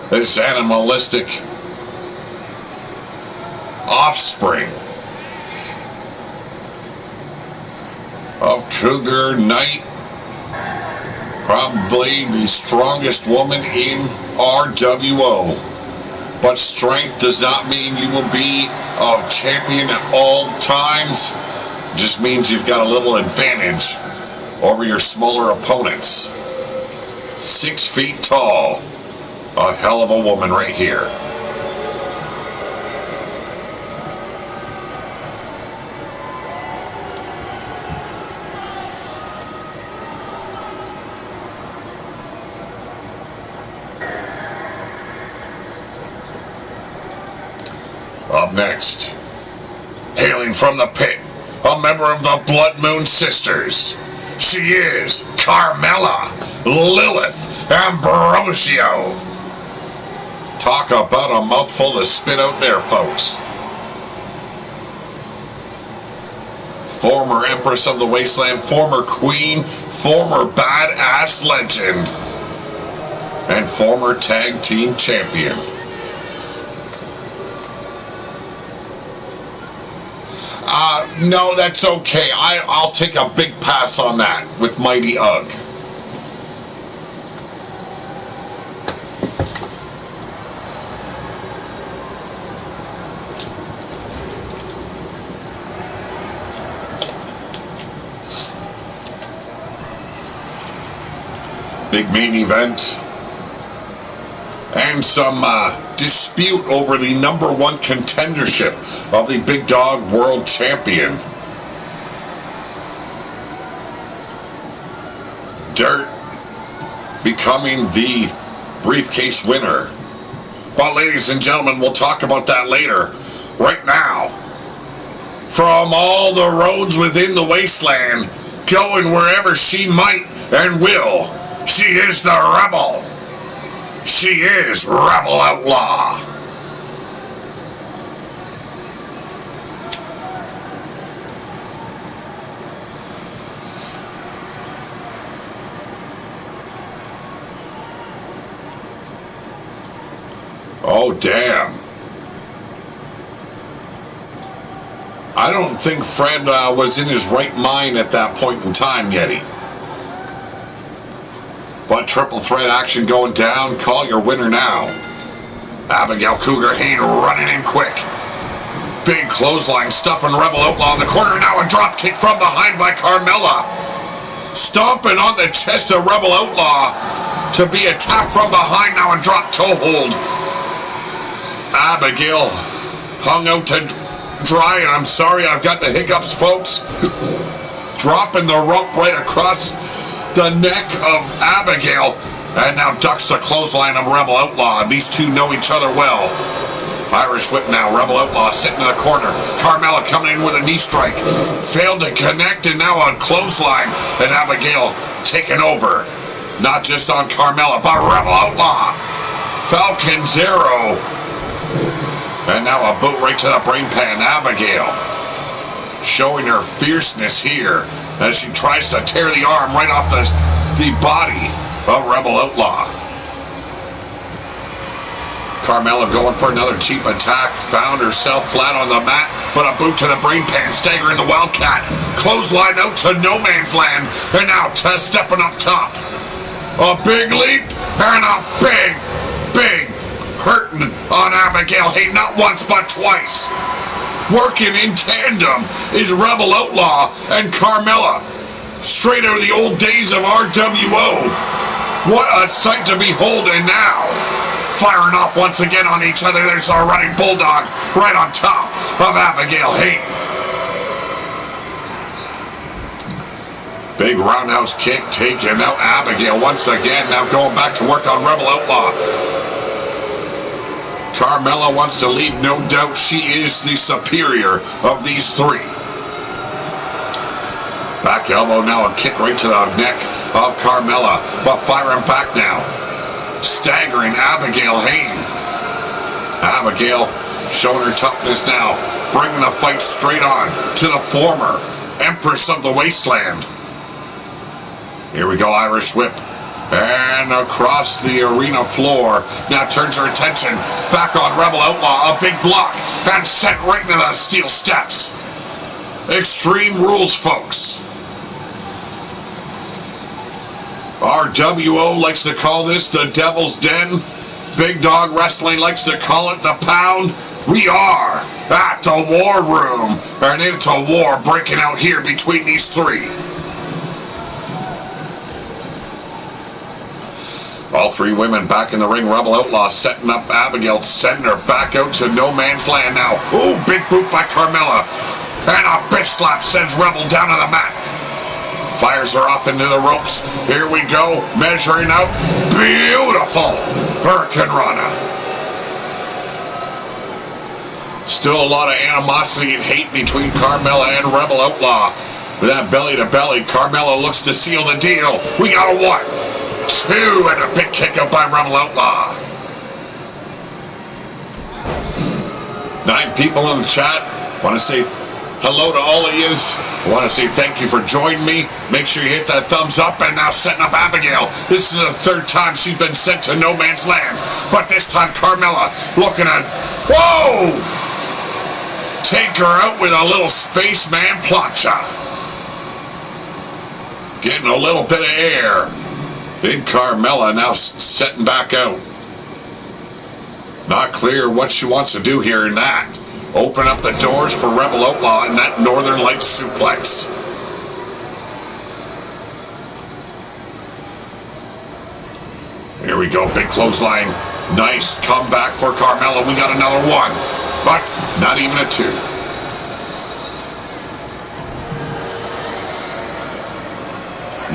This animalistic offspring of Cougar Knight, probably the strongest woman in RWO. But strength does not mean you will be a champion at all times. It just means you've got a little advantage over your smaller opponents. 6 feet tall. A hell of a woman right here. Up next, hailing from the pit, a member of the Blood Moon Sisters. She is Carmella, Lilith, Ambrosio. Talk about a mouthful to spit out there, folks. Former Empress of the Wasteland, former Queen, former badass legend. and former tag team champion. No, that's okay. I'll take a big pass on that with Mighty Ugg. Big main event. And some dispute over the #1 contendership of the Big Dog World Champion. Dirt becoming the briefcase winner. But ladies and gentlemen, we'll talk about that later. Right now, from all the roads within the wasteland, going wherever she might and will, she is the Rebel. She is Rebel Outlaw. Oh, damn. I don't think Fred was in his right mind at that point in time, Yeti. But triple threat action going down. Call your winner now. Abigail Cougar Hayne running in quick. Big clothesline stuffing Rebel Outlaw in the corner. Now a drop kick from behind by Carmella. Stomping on the chest of Rebel Outlaw to be attacked from behind now and drop toe hold. Abigail hung out to dry, and I'm sorry I've got the hiccups, folks. Dropping the rope right across the neck of Abigail, and now ducks the clothesline of Rebel Outlaw. These two know each other well. Irish whip now. Rebel Outlaw sitting in the corner. Carmella coming in with a knee strike. Failed to connect, and now on clothesline. And Abigail taking over. Not just on Carmella, but Rebel Outlaw. Falcon Zero. And now a boot right to the brain pan. Abigail showing her fierceness here as she tries to tear the arm right off the body of Rebel Outlaw. Carmella going for another cheap attack. Found herself flat on the mat, but a boot to the brain pan, staggering the Wildcat. Clothesline out to no man's land, and now stepping up top. A big leap and a big hurting on Abigail. Hey, not once but twice. Working in tandem is Rebel Outlaw and Carmella. Straight out of the old days of RWO. What a sight to behold, and now firing off once again on each other. There's our running bulldog right on top of Abigail Hayne. Big roundhouse kick taken out Abigail once again. Now going back to work on Rebel Outlaw. Carmella wants to leave no doubt she is the superior of these three. Back elbow now, a kick right to the neck of Carmella, but firing back now. Staggering Abigail Hayne. Abigail showing her toughness now, bringing the fight straight on to the former Empress of the Wasteland. Here we go, Irish whip. And across the arena floor. Now turns her attention back on Rebel Outlaw. A big block and sent right into the steel steps. Extreme Rules, folks. RWO likes to call this the Devil's Den. Big Dog Wrestling likes to call it the Pound. We are at the War Room. And it's a war breaking out here between these three. All three women back in the ring. Rebel Outlaw setting up Abigail, sending her back out to no man's land now. Ooh, big boot by Carmella. And a bitch slap sends Rebel down to the mat. Fires her off into the ropes. Here we go, measuring out. Beautiful Hurricane Rana. Still a lot of animosity and hate between Carmella and Rebel Outlaw. With that belly to belly, Carmella looks to seal the deal. We got a 1, 2, and a big kick out by Rebel Outlaw. 9 people in the chat. Want to say Hello to all of yous. I want to say thank you for joining me. Make sure you hit that thumbs up. And now setting up Abigail. This is the third time she's been sent to no man's land. But this time Carmella looking at... Whoa! Take her out with a little spaceman plancha. Getting a little bit of air. Big Carmella now setting back out. Not clear what she wants to do here in that. Open up the doors for Rebel Outlaw and that Northern Lights suplex. Here we go, big clothesline. Nice comeback for Carmella. We got another one, but not even a two.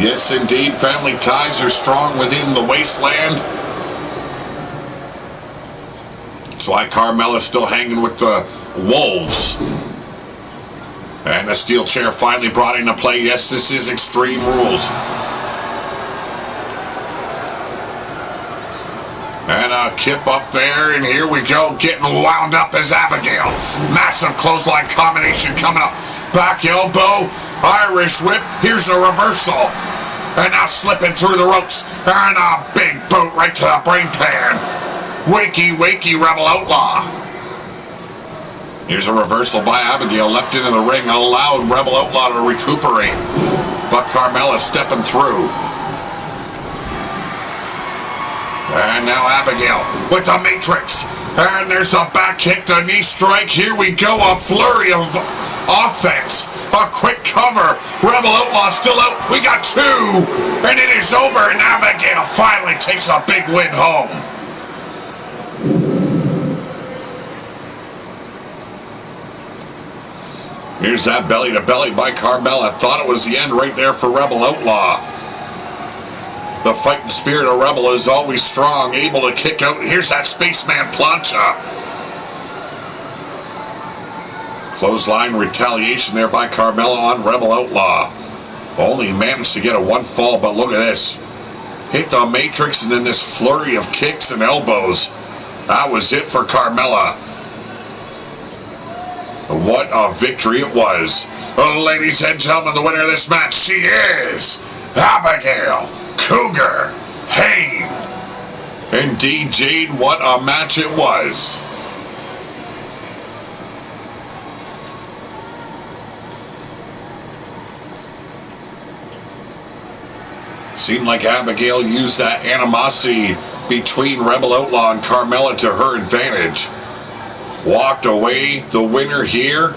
Yes, indeed, family ties are strong within the wasteland. That's why Carmella's still hanging with the Wolves. And the steel chair finally brought into play. Yes, this is Extreme Rules. And a kip up there, and here we go, getting wound up as Abigail. Massive clothesline combination coming up. Back elbow, Irish whip. Here's a reversal. And now slipping through the ropes. And a big boot right to the brain pan. Wakey, wakey, Rebel Outlaw. Here's a reversal by Abigail. Leapt into the ring, allowed Rebel Outlaw to recuperate. But Carmella stepping through. And now Abigail with the Matrix. And there's a back kick, the knee strike. Here we go, a flurry of offense. A quick cover. Rebel Outlaw still out. We got two. And it is over. And Abigail finally takes a big win home. Here's that belly to belly by Carmella. Thought it was the end right there for Rebel Outlaw. The fighting spirit of Rebel is always strong, able to kick out. Here's that spaceman plancha. Clothesline retaliation there by Carmella on Rebel Outlaw. Only managed to get a one fall, but look at this. Hit the Matrix and then this flurry of kicks and elbows. That was it for Carmella. What a victory it was. Well, ladies and gentlemen, the winner of this match, she is Abigail Cougar Hayne. Indeed, Jade, what a match it was. Seemed like Abigail used that animosity between Rebel Outlaw and Carmella to her advantage. Walked away the winner here.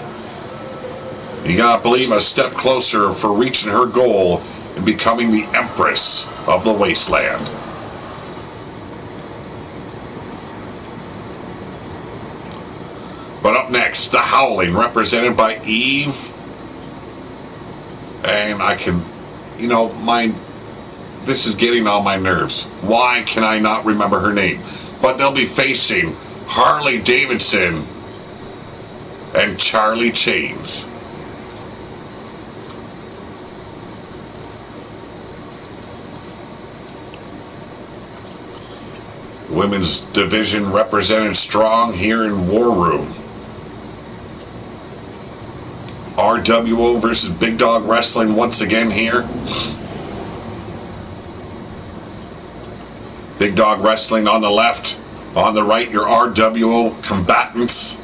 You gotta believe a step closer for reaching her goal and becoming the Empress of the Wasteland. But up next, the Howling, represented by Eve. And I can, you know, this is getting on my nerves. Why can I not remember her name? But they'll be facing Harley Davidson and Charlie Chains. Women's division represented strong here in War Room. RWO versus Big Dog Wrestling once again here. Big Dog Wrestling on the left. On the right, your RWO combatants.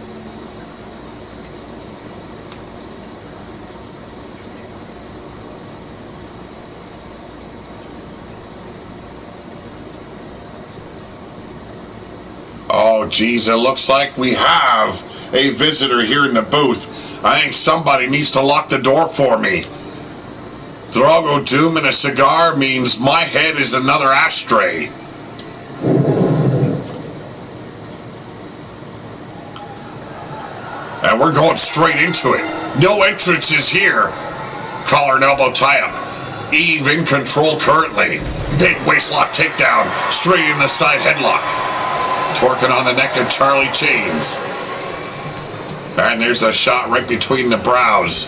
Oh, geez, it looks like we have a visitor here in the booth. I think somebody needs to lock the door for me. Drago Doom and a cigar means my head is another ashtray. And we're going straight into it. No entrances here. Collar and elbow tie-up. Eve in control currently. Big waistlock takedown. Straight in the side headlock. Torquing on the neck of Charlie Chains. And there's a shot right between the brows.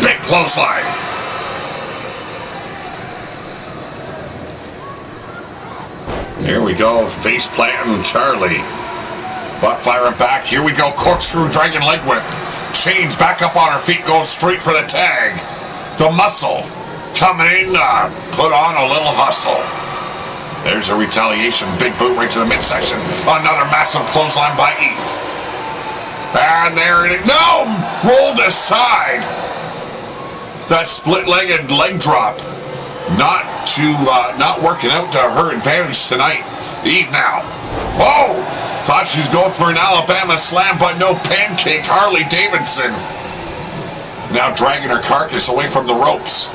Big clothesline. Here we go. Face planting Charlie. Butt firing back. Here we go. Corkscrew dragon leg whip. Chains back up on her feet, going straight for the tag. The Muscle coming in, put on a little hustle. There's a retaliation. Big boot right to the midsection. Another massive clothesline by Eve. And there it is. No! Rolled aside. That split-legged leg drop. Not working out to her advantage tonight. Eve now. Whoa! Thought she was going for an Alabama slam, but no pancake. Harley Davidson. Now dragging her carcass away from the ropes.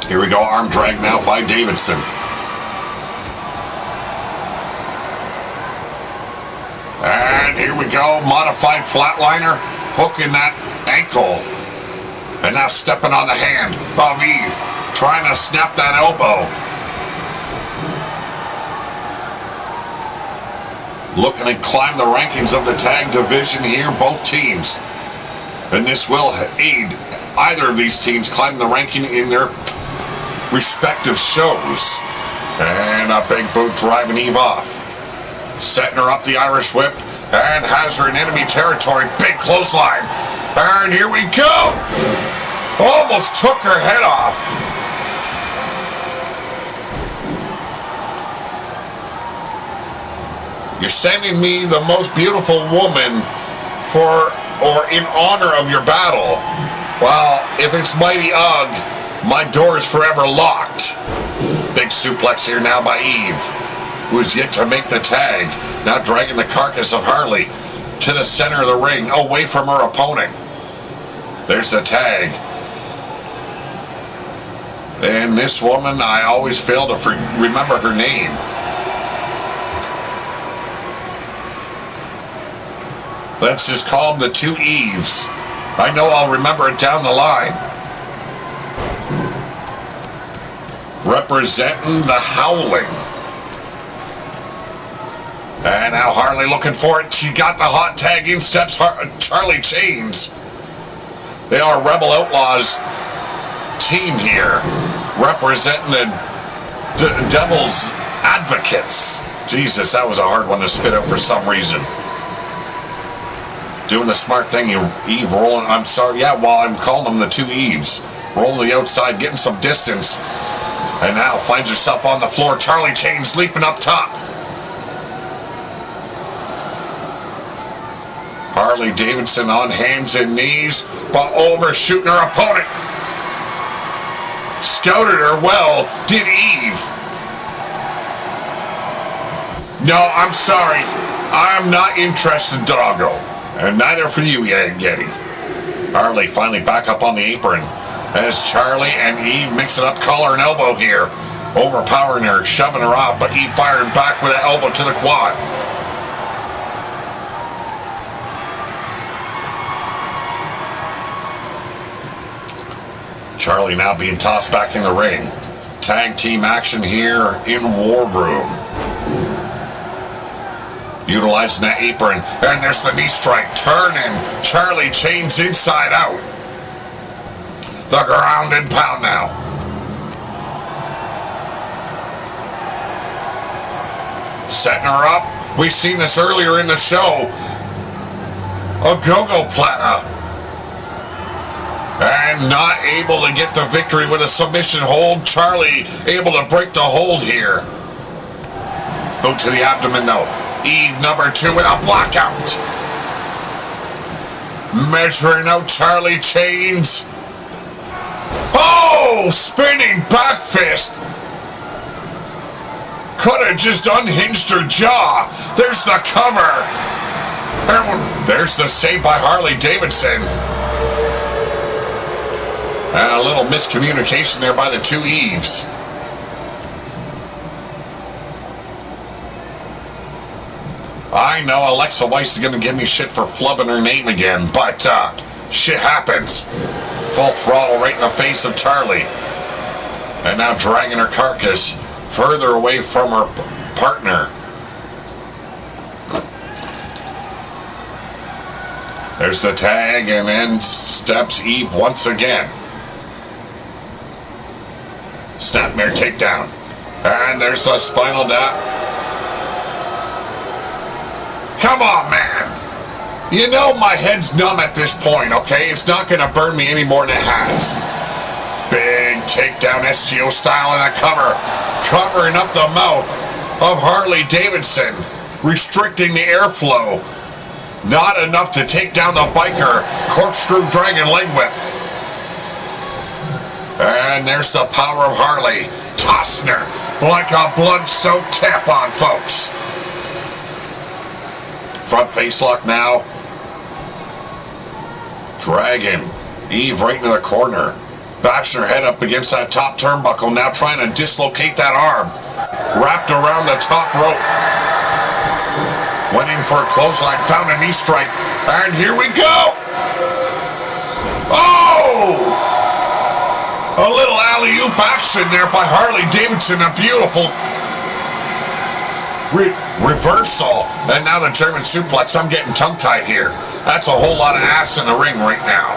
Here we go. Arm drag now by Davidson. And here we go. Modified flatliner. Hooking that ankle. And now stepping on the hand of Eve. Trying to snap that elbow. Looking to climb the rankings of the tag division here, both teams. And this will aid either of these teams climb the ranking in their respective shows. And a big boot driving Eve off. Setting her up the Irish whip. And has her in enemy territory. Big clothesline. And here we go. Almost took her head off. You're sending me the most beautiful woman in honor of your battle. Well, if it's Mighty Ugg, my door is forever locked. Big suplex here now by Eve, who is yet to make the tag. Now dragging the carcass of Harley to the center of the ring, away from her opponent. There's the tag. And this woman, I always fail to remember her name. Let's just call them the two Eves. I know I'll remember it down the line. Representing the Howling. And now Harley looking for it. She got the hot tag. In steps Charlie Chains. They are Rebel Outlaws team here. Representing the Devil's Advocates. Jesus, that was a hard one to spit out for some reason. Doing the smart thing, Eve rolling. I'm sorry, yeah, well, I'm calling them the two Eves. Rolling the outside, getting some distance. And now finds herself on the floor. Charlie Chains leaping up top. Harley Davidson on hands and knees, but overshooting her opponent. Scouted her well, did Eve. No, I'm sorry. I'm not interested, doggo. And neither for you, Yeti. Harley finally back up on the apron as Charlie and Eve mix it up, collar and elbow here. Overpowering her, shoving her off, but Eve firing back with an elbow to the quad. Charlie now being tossed back in the ring. Tag team action here in War Room. Utilizing that apron, and there's the knee strike, turning Charlie Chains inside out. The ground and pound now. Setting her up. We've seen this earlier in the show. A go-go plata. And not able to get the victory with a submission hold. Charlie able to break the hold here. Boot to the abdomen though. Eve number 2 with a blackout. Measuring out Charlie Chains. Oh! Spinning back fist. Could have just unhinged her jaw. There's the cover. There's the save by Harley Davidson. And a little miscommunication there by the two Eves. I know Alexa Weiss is going to give me shit for flubbing her name again, but shit happens. Full throttle right in the face of Charlie. And now dragging her carcass further away from her partner. There's the tag, and then steps Eve once again. Snapmare takedown. And there's the spinal tap. Come on, man. You know my head's numb at this point, okay? It's not going to burn me any more than it has. Big takedown STO style and a cover. Covering up the mouth of Harley Davidson. Restricting the airflow. Not enough to take down the biker. Corkscrew dragon leg whip. And there's the power of Harley. Tossing her like a blood-soaked tampon, folks. Front face lock now. Dragging Eve right into the corner. Bashing her head up against that top turnbuckle. Now trying to dislocate that arm. Wrapped around the top rope. Went in for a clothesline. Found a knee strike. And here we go. Oh! A little alley-oop action there by Harley Davidson. A beautiful reversal. And now the German suplex. I'm getting tongue-tied here. That's a whole lot of ass in the ring right now.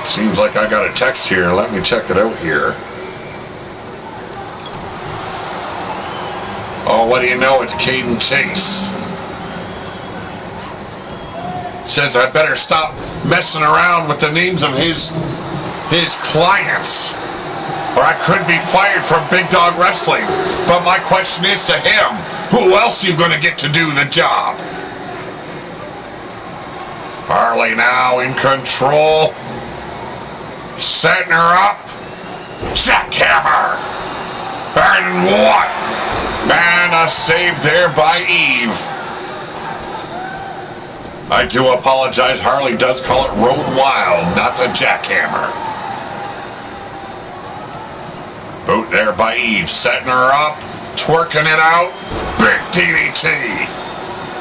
Seems like I got a text here. Let me check it out here. Oh, what do you know? It's Caden Chase. Says I better stop messing around with the names of his clients, or I could be fired from Big Dog Wrestling. But my question is to him, who else are you going to get to do the job? Harley now in control. Setting her up. Jackhammer. And what? And a save there by Eve. I do apologize. Harley does call it Road Wild, not the Jackhammer. Boot there by Eve. Setting her up. Twerking it out. Big DDT.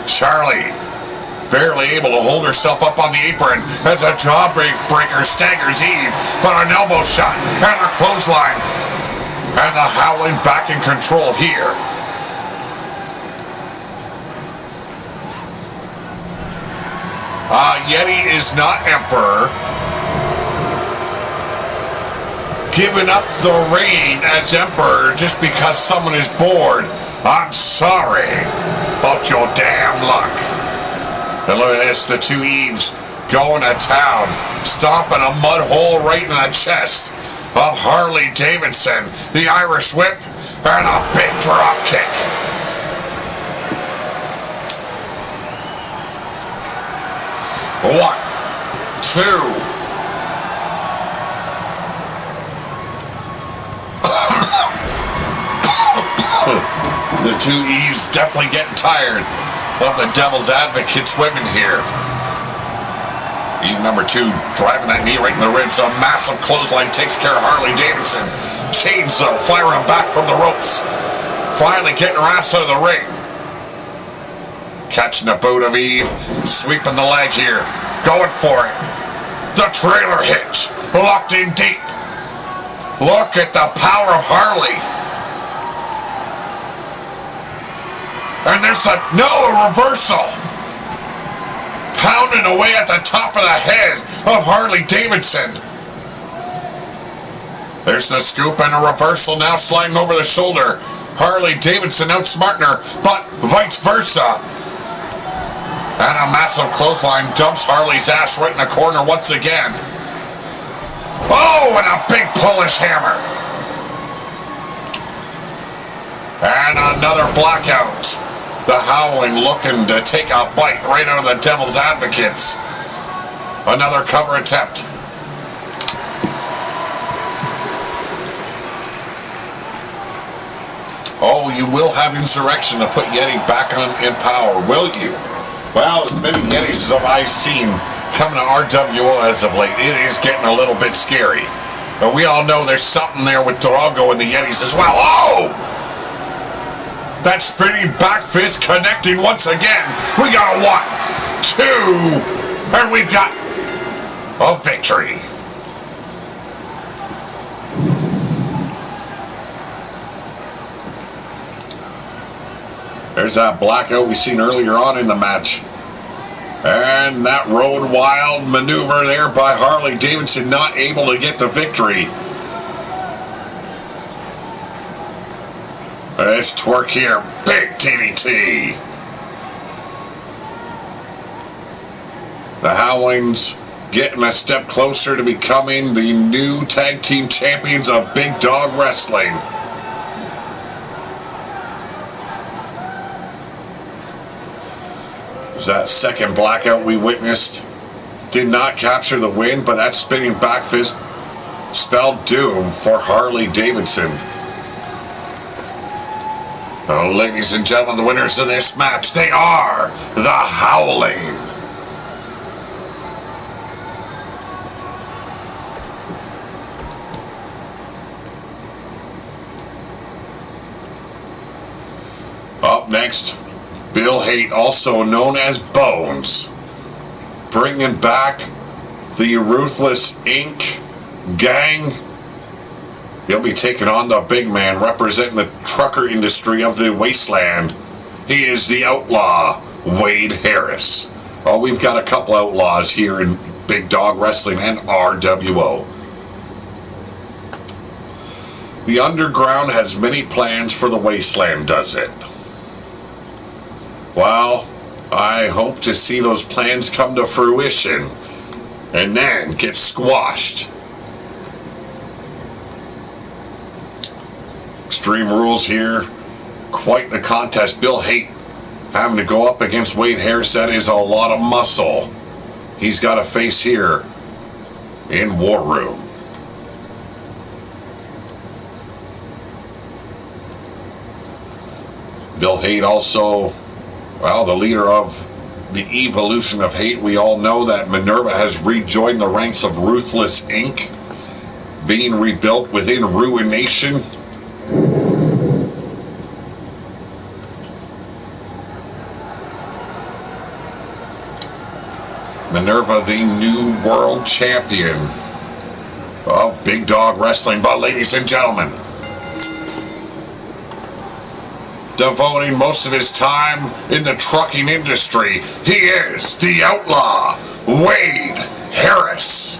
Charlie barely able to hold herself up on the apron as a jawbreaker staggers Eve. But an elbow shot and a clothesline. And the Howling back in control here. Yeti is not Emperor. Giving up the reign as Emperor just because someone is bored. I'm sorry about your damn luck. And look at this, the two Eves going to town, stomping a mud hole right in the chest of Harley Davidson. The Irish whip and a big drop kick. One, two. The two Eves definitely getting tired of the Devil's Advocates women here. Eve number 2 driving that knee right in the ribs. A massive clothesline takes care of Harley Davidson. Chains though, firing back from the ropes. Finally getting her ass out of the ring. Catching the boot of Eve. Sweeping the leg here. Going for it. The trailer hitch. Locked in deep. Look at the power of Harley. And there's a reversal. Pounding away at the top of the head of Harley Davidson. There's the scoop and a reversal now sliding over the shoulder. Harley Davidson outsmarting her, but vice versa. And a massive clothesline dumps Harley's ass right in the corner once again. Oh, and a big Polish hammer. And another blackout. The Howling looking to take a bite right out of the Devil's Advocates. Another cover attempt. Oh, you will have Insurrection to put Yeti back in power, will you? Well, as many Yetis as I've seen coming to RWO as of late, it is getting a little bit scary. But we all know there's something there with Drago and the Yetis as well. Oh! That spinning back fist connecting once again. We got a 1, 2, and we've got a victory. There's that blackout we seen earlier on in the match. And that Road Wild maneuver there by Harley Davidson, not able to get the victory. Let's twerk here. Big TDT. The Howlings getting a step closer to becoming the new tag team champions of Big Dog Wrestling. That second blackout we witnessed did not capture the win, but that spinning back fist spelled doom for Harley Davidson. Oh, ladies and gentlemen, the winners of this match, they are the Howling. Up next, Bill Haight, also known as Bones, bringing back the Ruthless Inc. gang. He'll be taking on the big man representing the trucker industry of the wasteland. He is the outlaw, Wade Harris. Oh, we've got a couple outlaws here in Big Dog Wrestling and RWO. The underground has many plans for the wasteland, does it? Well, I hope to see those plans come to fruition and then get squashed. Extreme Rules here. Quite the contest. Bill Haight having to go up against Wade Harris. That is a lot of muscle he's got to face here in War Room. Bill Haight also, well, the leader of the evolution of Hate. We all know that Minerva has rejoined the ranks of Ruthless Inc., being rebuilt within Ruination. Minerva, the new world champion of Big Dog Wrestling. But ladies and gentlemen, devoting most of his time in the trucking industry, he is the outlaw, Wade Harris.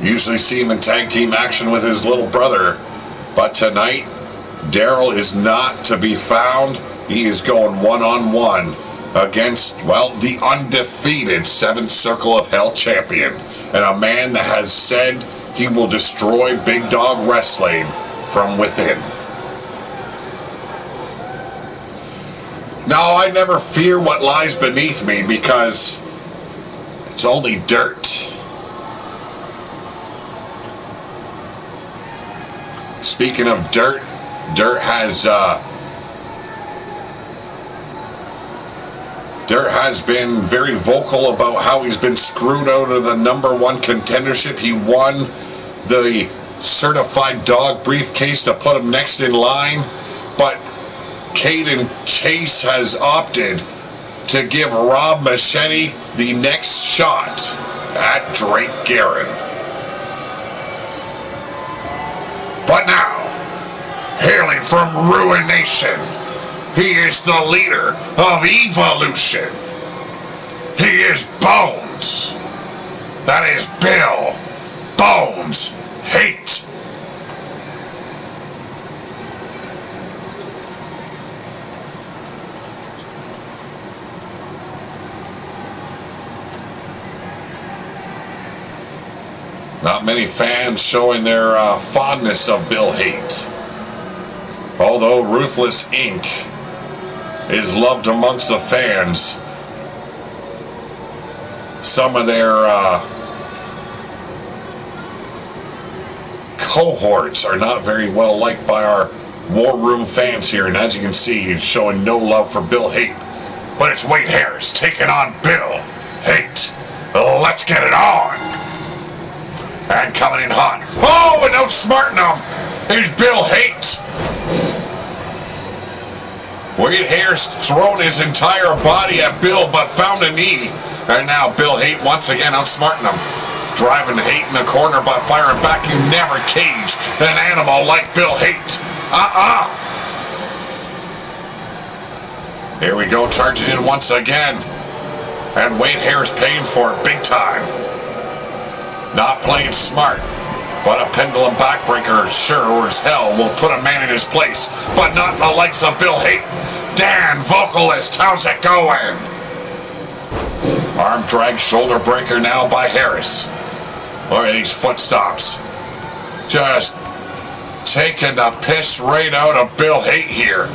Usually see him in tag team action with his little brother, but tonight, Daryl is not to be found. He is going one-on-one against, well, the undefeated 7th Circle of Hell champion, and a man that has said he will destroy Big Dog Wrestling from within. Now, I never fear what lies beneath me because it's only dirt. Speaking of dirt, Dirt has been very vocal about how he's been screwed out of the #1 contendership. He won the certified dog briefcase to put him next in line, but Caden Chase has opted to give Rob Machete the next shot at Drake Garrett. But now, hailing from Ruination, he is the leader of Evolution. He is Bones. That is Bill Bones Haight. Not many fans showing their fondness of Bill Haight. Although Ruthless Inc. is loved amongst the fans, some of their cohorts are not very well liked by our War Room fans here, and as you can see, he's showing no love for Bill Haight. But it's Wade Harris taking on Bill Haight. Let's get it on. And coming in hot. Oh, and outsmarting him is Bill Haight. Wade Harris thrown his entire body at Bill, but found a knee. And now Bill Haight once again outsmarting him. Driving Haight in the corner, but firing back. You never cage an animal like Bill Haight. Here we go, charging in once again. And Wade Harris paying for it big time. Not playing smart. But a pendulum backbreaker sure as hell will put a man in his place, but not the likes of Bill Hate. Dan, vocalist, how's it going? Arm drag shoulder breaker now by Harris. Look at these foot stops. Just taking the piss right out of Bill Hate here.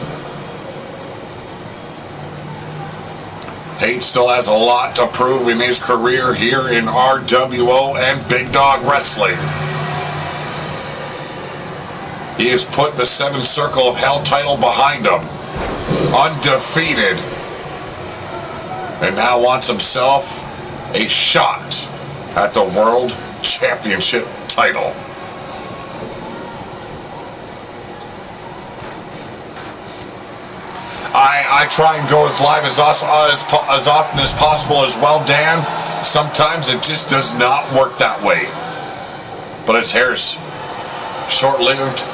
Hate still has a lot to prove in his career here in RWO and Big Dog Wrestling. He has put the 7 Circle of Hell title behind him, undefeated, and now wants himself a shot at the World Championship title. I try and go as live as often as possible as well, Dan. Sometimes it just does not work that way. But it's Harris. Short-lived.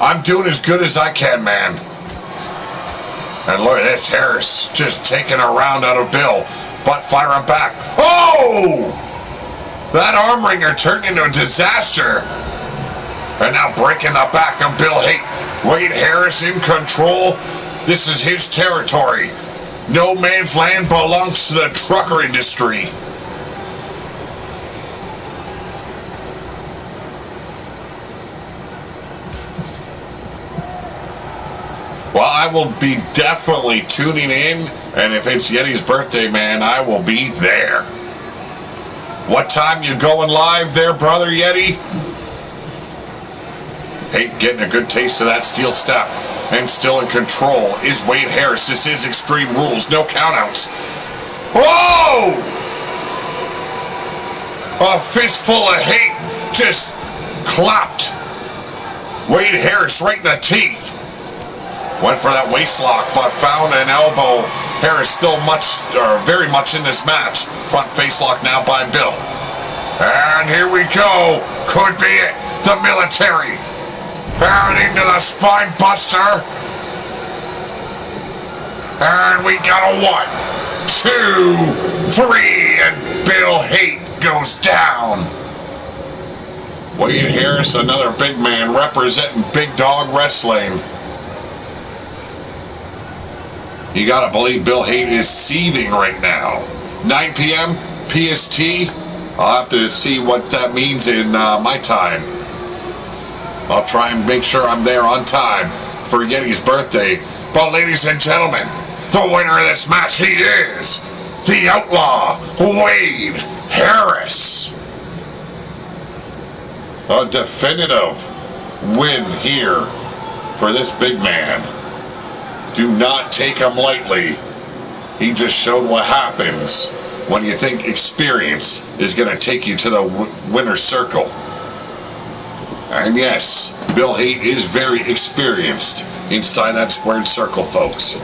I'm doing as good as I can, man. And look at this, Harris just taking a round out of Bill, but firing back. Oh! That arm wringer turned into a disaster. And now breaking the back of Bill Hate. Wade Harris in control. This is his territory. No man's land belongs to the trucker industry. Well, I will be definitely tuning in, and if it's Yeti's birthday, man, I will be there. What time you going live there, brother Yeti? Hate getting a good taste of that steel step, and still in control is Wade Harris. This is Extreme Rules, no countouts. Whoa! A fistful of hate just clapped Wade Harris right in the teeth. Went for that waist lock, but found an elbow. Harris still very much in this match. Front face lock now by Bill. And here we go. Could be it. The military. And into the spine buster. And we got a 1, 2, 3, and Bill Hate goes down. Wade Harris, another big man representing Big Dog Wrestling. You gotta believe Bill Hate is seething right now. 9 p.m. PST. I'll have to see what that means in my time. I'll try and make sure I'm there on time for Yeti's birthday. But ladies and gentlemen, the winner of this match, he is the Outlaw, Wade Harris. A definitive win here for this big man. Do not take him lightly. He just showed what happens when you think experience is going to take you to the winner's circle. And yes, Bill Hate is very experienced inside that squared circle, folks.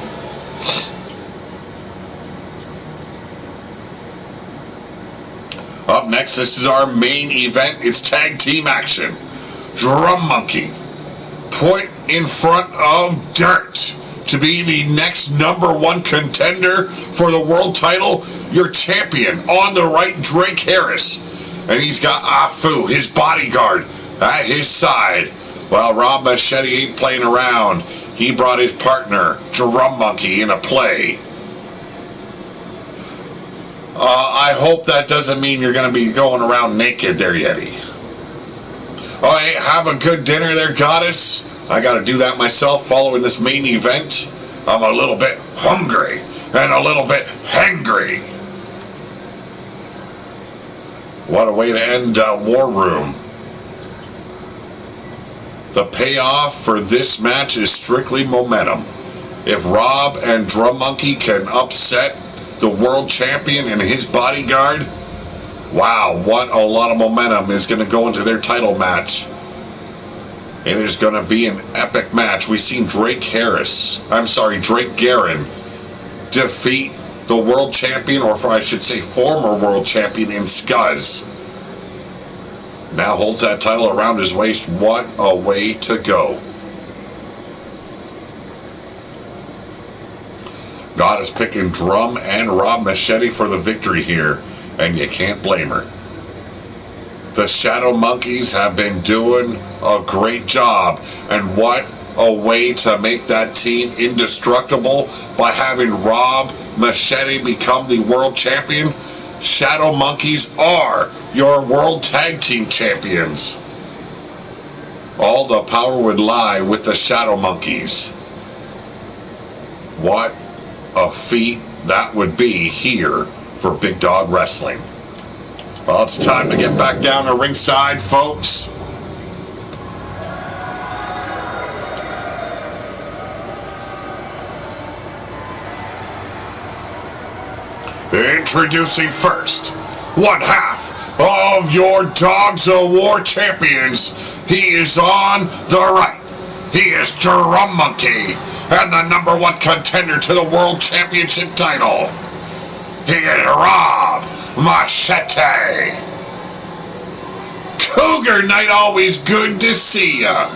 Up next, this is our main event. It's tag team action. Drum Monkey put in front of Dirt to be the next #1 contender for the world title. Your champion on the right, Drake Harris. And he's got Afu, his bodyguard, at his side. Well, Rob Machete ain't playing around. He brought his partner, Drum Monkey, into play. I hope that doesn't mean you're going to be going around naked there, Yeti. Oh, hey, have a good dinner there, Goddess. I got to do that myself following this main event. I'm a little bit hungry and a little bit hangry. What a way to end War Room. The payoff for this match is strictly momentum. If Rob and Drum Monkey can upset the world champion and his bodyguard, wow, what a lot of momentum is going to go into their title match. It is going to be an epic match. We've seen Drake Garrett defeat the world champion, or I should say former world champion, in Scuzz. Now holds that title around his waist. What a way to go. God is picking Drum and Rob Machete for the victory here, and you can't blame her. The Shadow Monkeys have been doing a great job. And what a way to make that team indestructible by having Rob Machete become the world champion. Shadow Monkeys are your world tag team champions. All the power would lie with the Shadow Monkeys. What a feat that would be here for Big Dog Wrestling. Well, it's time to get back down to ringside, folks. Introducing first, one half of your Dogs of War champions. He is on the right. He is Drum Monkey and the #1 contender to the World Championship title. He is Rob Machete. Cougar Night, always good to see ya.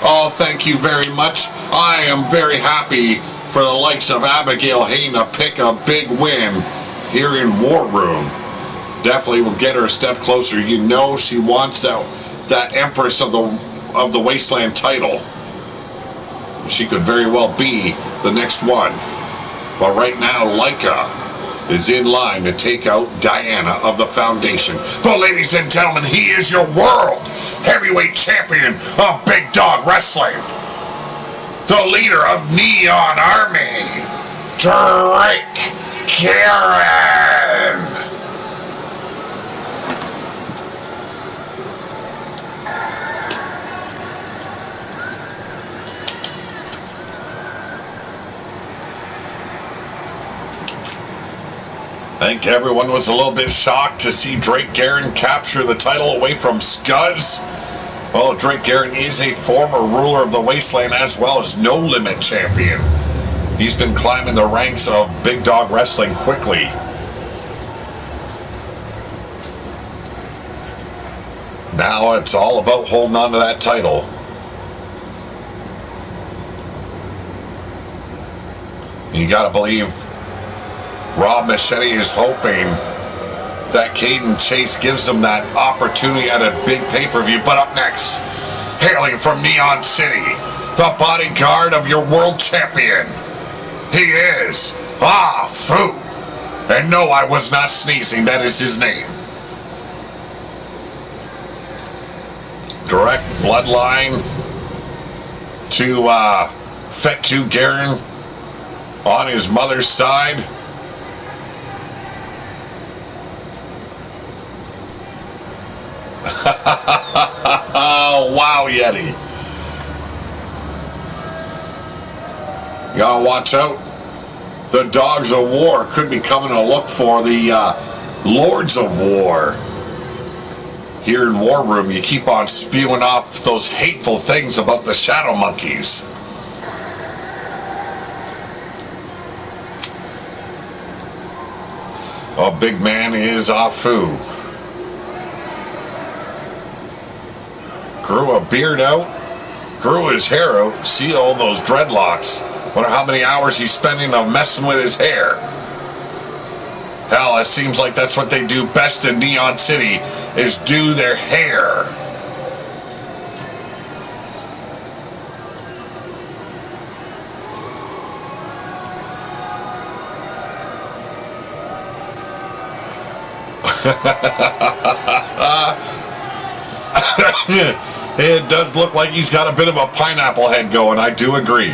Oh, thank you very much. I am very happy for the likes of Abigail to pick a big win here in War Room. Definitely will get her a step closer. You know she wants that Empress of the Wasteland title. She could very well be the next one. But right now, Leica is in line to take out Diana of the Foundation. But ladies and gentlemen, he is your world heavyweight champion of Big Dog Wrestling. The leader of Neon Army, Drake Garrett. I think everyone was a little bit shocked to see Drake Garrett capture the title away from Scuzz. Well, Drake Garrett is a former ruler of the Wasteland as well as No Limit champion. He's been climbing the ranks of Big Dog Wrestling quickly. Now it's all about holding on to that title. You gotta believe Rob Machete is hoping that Caden Chase gives them that opportunity at a big pay-per-view. But up next, hailing from Neon City, the bodyguard of your world champion, he is Fu. And no, I was not sneezing, that is his name. Direct bloodline to Fettu Garen on his mother's side. Wow, Yeti. You gotta watch out. The Dogs of War could be coming to look for the Lords of War. Here in War Room, you keep on spewing off those hateful things about the Shadow Monkeys. Oh, big man is Fu. Grew a beard out, grew his hair out. See all those dreadlocks. Wonder how many hours he's spending on messing with his hair. Hell, it seems like that's what they do best in Neon City, is do their hair. It does look like he's got a bit of a pineapple head going, I do agree.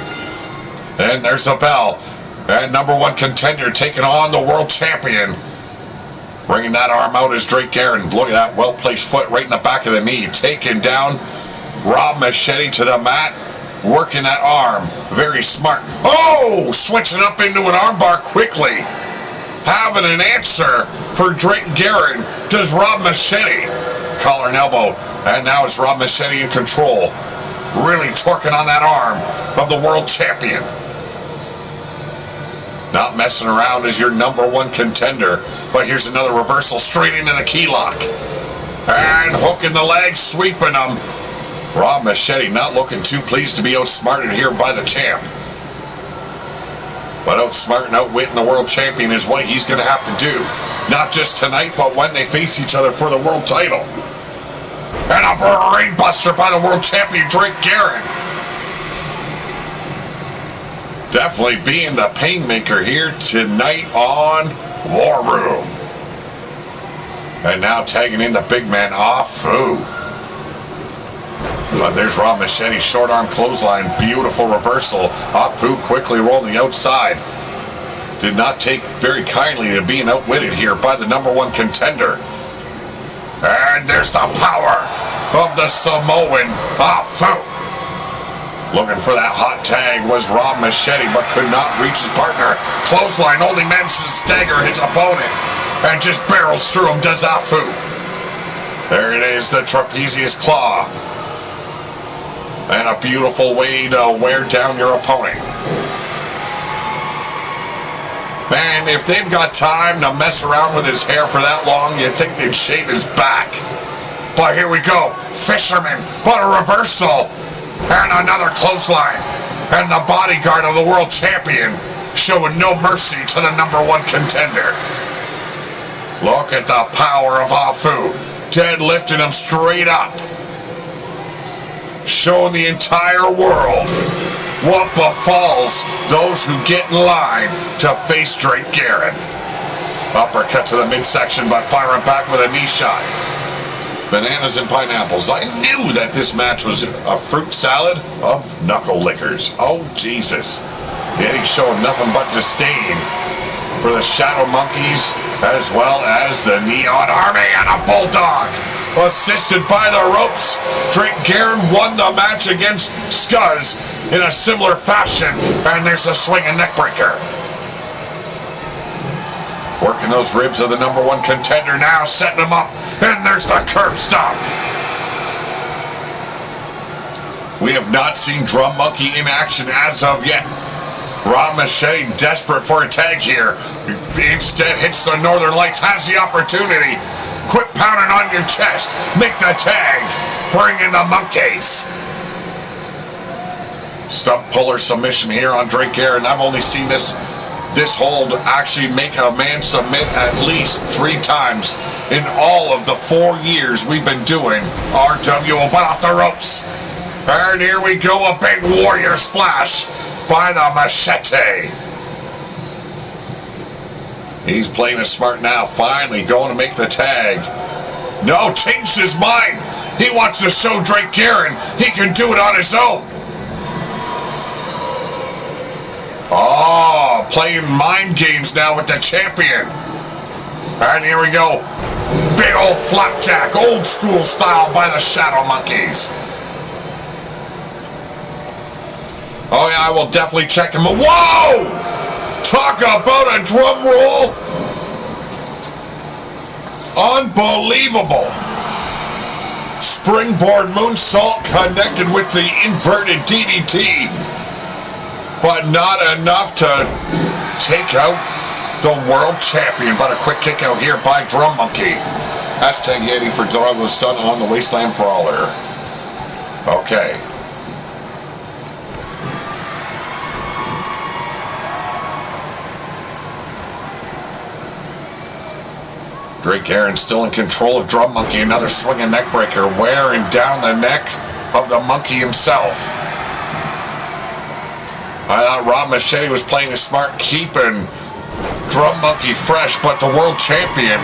And there's a bell. And #1 contender taking on the world champion. Bringing that arm out is Drake Garrett. Look at that well-placed foot right in the back of the knee. Taking down Rob Machete to the mat. Working that arm. Very smart. Oh! Switching up into an armbar quickly. Having an answer for Drake Garrett. Does Rob Machete. Collar and elbow. And now it's Rob Machete in control. Really torquing on that arm of the world champion. Not messing around as your #1 contender. But here's another reversal straight into the key lock. And hooking the leg, sweeping them. Rob Machete not looking too pleased to be outsmarted here by the champ. But outsmart and outwit the world champion is what he's going to have to do. Not just tonight, but when they face each other for the world title. And a brainbuster by the world champion, Garrett. Definitely being the painmaker here tonight on War Room. And now tagging in the big man, Afu. But there's Rob Machete, short arm clothesline, beautiful reversal. Afu quickly rolling the outside. Did not take very kindly to being outwitted here by the #1 contender. And there's the power of the Samoan Afu. Looking for that hot tag was Rob Machete, but could not reach his partner. Clothesline only managed to stagger his opponent and just barrels through him, does Afu. There it is, the trapezius claw. And a beautiful way to wear down your opponent. Man, if they've got time to mess around with his hair for that long, you'd think they'd shave his back. But here we go, fisherman, but a reversal. And another clothesline. And the bodyguard of the world champion showing no mercy to the #1 contender. Look at the power of Afu. Deadlifting him straight up. Showing the entire world what befalls those who get in line to face Garrett. Uppercut to the midsection, but firing back with a knee shot. Bananas and pineapples. I knew that this match was a fruit salad of knuckle lickers. Oh, Jesus. Yet he's showing nothing but disdain for the Shadow Monkeys, as well as the Neon Army and a Bulldog. Assisted by the ropes, Garrett won the match against Scuzz in a similar fashion, and there's a swinging neckbreaker. Working those ribs of the #1 contender now, setting him up, and there's the curb stomp. We have not seen Drum Monkey in action as of yet. Rob Machete, desperate for a tag here, instead hits the Northern Lights, has the opportunity. Quit pounding on your chest, make the tag, bring in the monkeys. Stump puller submission here on Garrett, and I've only seen this hold actually make a man submit at least 3 times in all of the 4 years we've been doing RWO, but off the ropes. And here we go, a big warrior splash by the Machete. He's playing it smart now, finally going to make the tag. No, changed his mind. He wants to show Garrett he can do it on his own. Oh, playing mind games now with the champion. And here we go. Big old flapjack, old school style by the Shadow Monkeys. Oh yeah, I will definitely check him. Whoa! Talk about a drum roll. Unbelievable. Springboard moonsault connected with the inverted DDT. But not enough to take out the world champion. But a quick kick out here by Drum Monkey. Hashtag Yeti for Drago's son on the Wasteland Brawler. Okay. Garrett still in control of Drum Monkey. Another swinging neck breaker, wearing down the neck of the monkey himself. I thought Rob Machete was playing it smart, keeping Drum Monkey fresh, but the world champion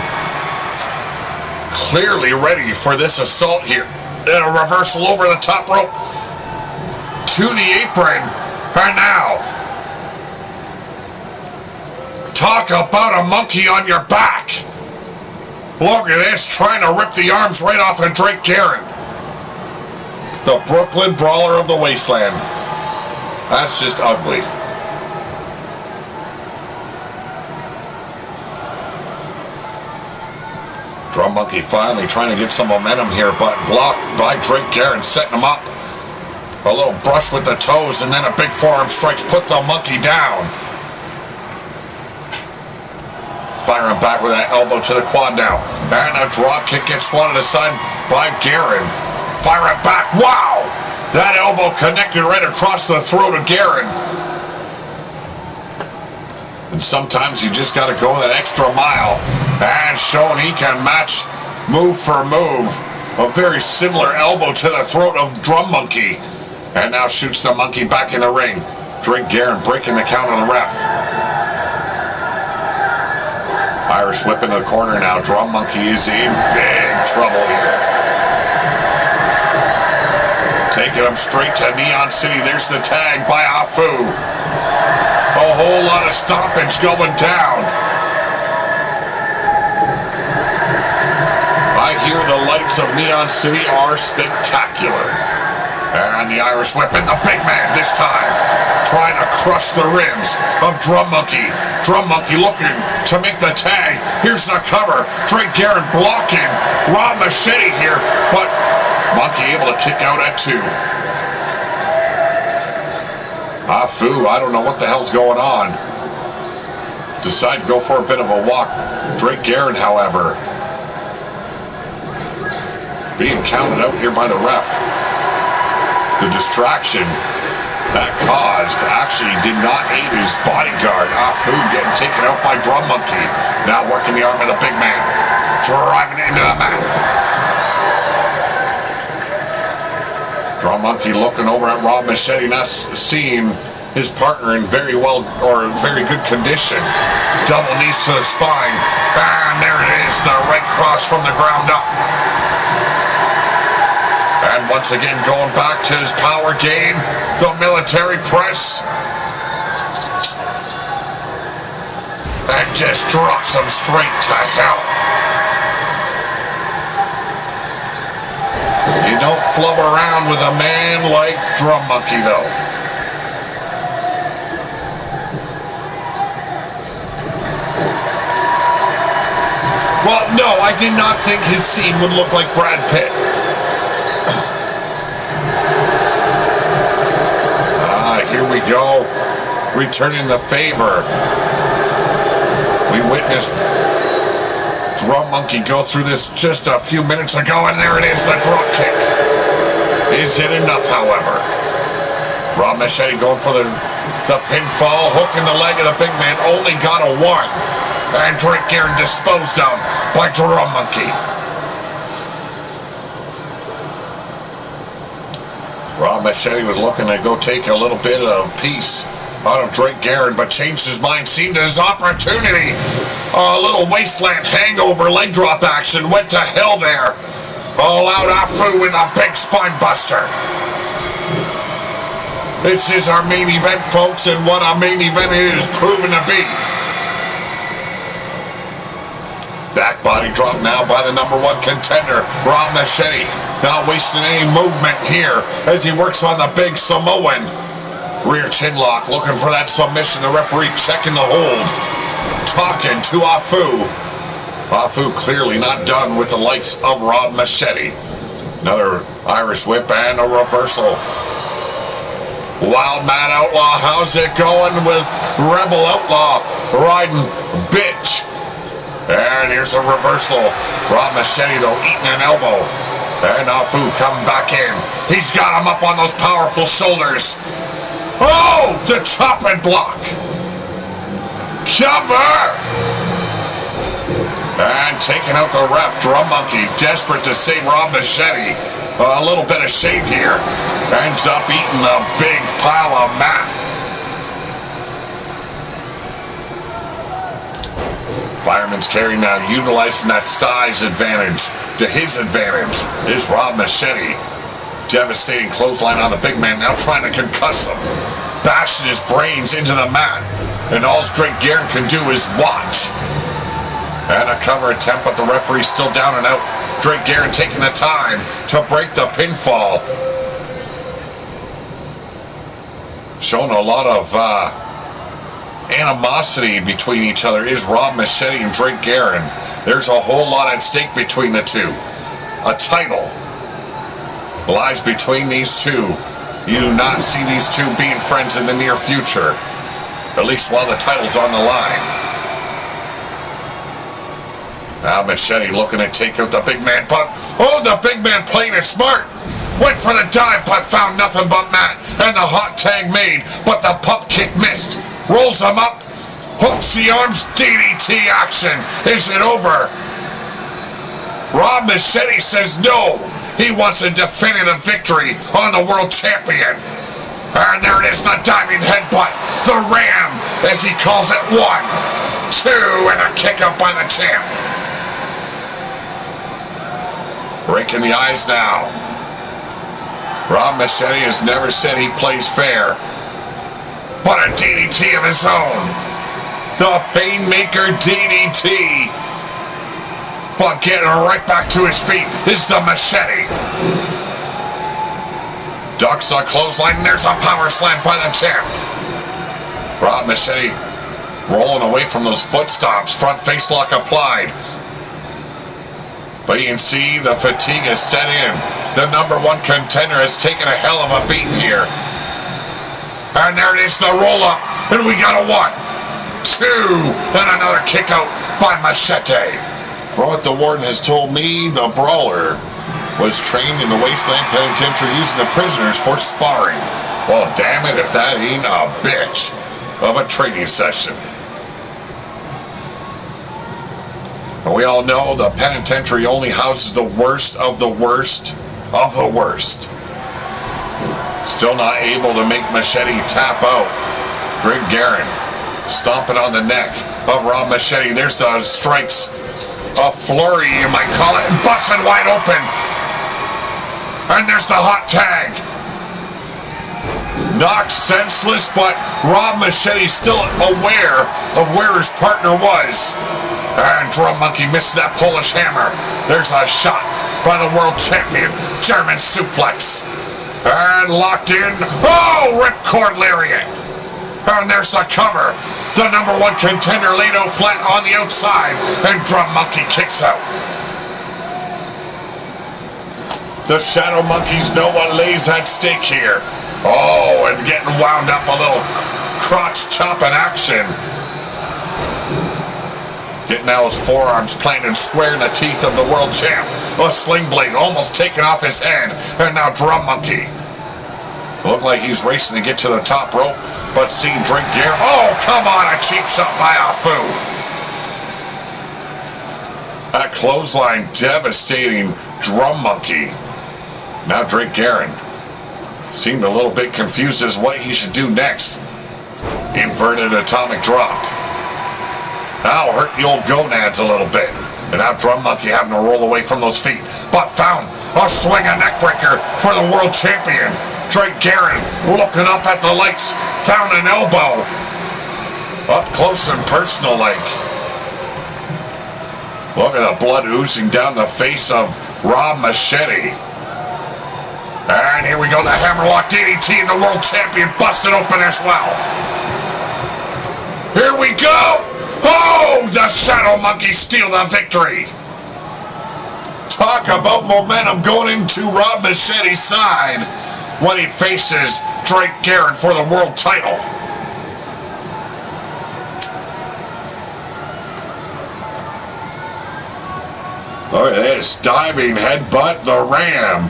clearly ready for this assault here. And a reversal over the top rope to the apron. And now, talk about a monkey on your back. Look at this, trying to rip the arms right off of Garrett. The Brooklyn Brawler of the Wasteland. That's just ugly. Drum Monkey finally trying to get some momentum here, but blocked by Garrett, setting him up. A little brush with the toes, and then a big forearm strikes, put the monkey down. Firing back with that elbow to the quad now. And a drop kick gets swatted aside by Garrett. Fire it back. Wow! That elbow connected right across the throat of Garrett. And sometimes you just got to go that extra mile. And showing he can match move for move. A very similar elbow to the throat of Drum Monkey. And now shoots the monkey back in the ring. Drake Garrett breaking the count on the ref. Irish whip into the corner now. Drum Monkey is in big trouble here. Taking him straight to Neon City. There's the tag by Afu. A whole lot of stompage going down. I hear the lights of Neon City are spectacular. And the Irish whip and the big man this time. Trying to crush the ribs of Drum Monkey. Drum Monkey looking to make the tag. Here's the cover. Drake Garrett blocking. Rob Machete here. But Monkey able to kick out at 2. Afu, I don't know what the hell's going on. Decide to go for a bit of a walk. Drake Garrett, however, being counted out here by the ref. The distraction that caused actually did not aid his bodyguard. Afu getting taken out by Drum Monkey. Now working the arm of the big man. Driving it into the mat. Drum Monkey looking over at Rob Machete, not seeing his partner in very good condition. Double knees to the spine. And there it is, the right cross from the ground up. And once again going back to his power game, the military press. And just drops him straight to hell. You don't flub around with a man like Drum Monkey, though. Well, no, I did not think his scene would look like Brad Pitt. Here we go. Returning the favor. We witnessed Drum Monkey go through this just a few minutes ago, and there it is, the drop kick. Is it enough, however? Rob Machete going for the pinfall, hooking the leg of the big man, only got a 1. And Drake Garrett disposed of by Drum Monkey. Rob Machete was looking to go take a little bit of piece out of Drake Garrett, but changed his mind, seen his opportunity. A little wasteland hangover leg drop action, went to hell there. All out Afu with a big spine buster. This is our main event, folks, and what our main event is proven to be. Back body drop now by the #1 contender, Rob Machete. Not wasting any movement here as he works on the big Samoan. Rear chin lock, looking for that submission. The referee checking the hold. Talking to Afu. Afu clearly not done with the likes of Rob Machete. Another Irish whip and a reversal. Wild Mad Outlaw, how's it going with Rebel Outlaw riding bitch? And here's a reversal. Rob Machete, though, eating an elbow. And Afu coming back in. He's got him up on those powerful shoulders. Oh, the chop and block. Cover! And taking out the ref, Drum Monkey, desperate to save Rob Machete. A little bit of shade here. Ends up eating a big pile of mat. Fireman's carry now, utilizing that size advantage to his advantage, is Rob Machete. Devastating clothesline on the big man, now trying to concuss him. Bashing his brains into the mat. And all Drake Garrett can do is watch. And a cover attempt, but the referee's still down and out. Drake Garrett taking the time to break the pinfall. Showing a lot of animosity between each other is Rob Machete and Drake Garrett. There's a whole lot at stake between the two. A title lies between these two. You do not see these two being friends in the near future, at least while the title's on the line. Now Machete looking to take out the big man, but oh, the big man playing it smart. Went for the dive, but found nothing but mat, and the hot tag made, but the pup kick missed. Rolls him up. Hooks the arms, DDT action. Is it over? Rob Machete says no. He wants a definitive victory on the world champion. And there it is, the diving headbutt. The Ram, as he calls it, 1, 2, and a kick up by the champ. Raking the eyes now. Rob Machete has never said he plays fair, but a DDT of his own. The Painmaker DDT. But getting right back to his feet is the Machete. Ducks a clothesline, and there's a power slam by the champ. Rob Machete rolling away from those foot stomps, front face lock applied. But you can see the fatigue has set in. The number 1 contender has taken a hell of a beating here. And there it is, the roll up, and we got a 1, 2, and another kick out by Machete. For what the warden has told me, the brawler was trained in the Wasteland Penitentiary using the prisoners for sparring. Well, damn it if that ain't a bitch of a training session. And we all know the penitentiary only houses the worst of the worst of the worst. Still not able to make Machete tap out. Garrett stomping on the neck of Rob Machete. There's the strikes. A flurry, you might call it, and busted wide open. And there's the hot tag. Knocked senseless, but Rob Machete still aware of where his partner was. And Drum Monkey misses that Polish hammer. There's a shot by the world champion, German suplex. And locked in. Oh, ripcord lariat. And there's the cover. The number 1 contender laid out flat on the outside, and Drum Monkey kicks out. The Shadow Monkeys know what lays at stake here. Oh, and getting wound up, a little crotch chopping action. Getting now his forearms planted square in the teeth of the world champ. A sling blade almost taken off his head, and now Drum Monkey. Looked like he's racing to get to the top rope, but seeing Garrett. Oh, come on, a cheap shot by Afu. That clothesline devastating Drum Monkey. Now Garrett seemed a little bit confused as what he should do next. Inverted atomic drop. Now hurt the old gonads a little bit. And now Drum Monkey having to roll away from those feet, but found a swing and neckbreaker for the world champion. Garrett looking up at the lights, found an elbow. Up close and personal like. Look at the blood oozing down the face of Rob Machete. And here we go, the hammerlock DDT, and the world champion busted open as well. Here we go. Oh, the Shadow Monkey steal the victory. Talk about momentum going into Rob Machete's side when he faces Garrett for the world title. Look at this, diving headbutt, the Ram,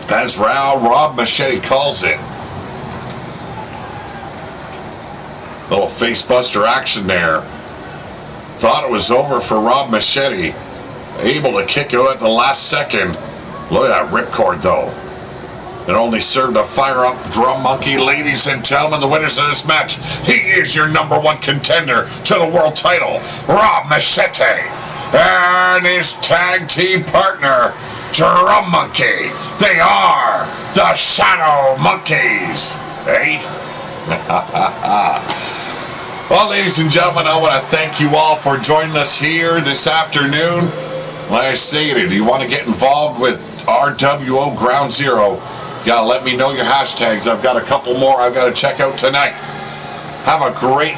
as Rob Machete calls it. Little facebuster action there. Thought it was over for Rob Machete. Able to kick out at the last second. Look at that ripcord though. It only served to fire up Drum Monkey. Ladies and gentlemen, the winners of this match, he is your number 1 contender to the world title, Rob Machete, and his tag team partner, Drum Monkey. They are the Shadow Monkeys. Eh? Well, ladies and gentlemen, I want to thank you all for joining us here this afternoon. Like I stated, you want to get involved with RWO Ground Zero, you got to let me know your hashtags. I've got a couple more I've got to check out tonight. Have a great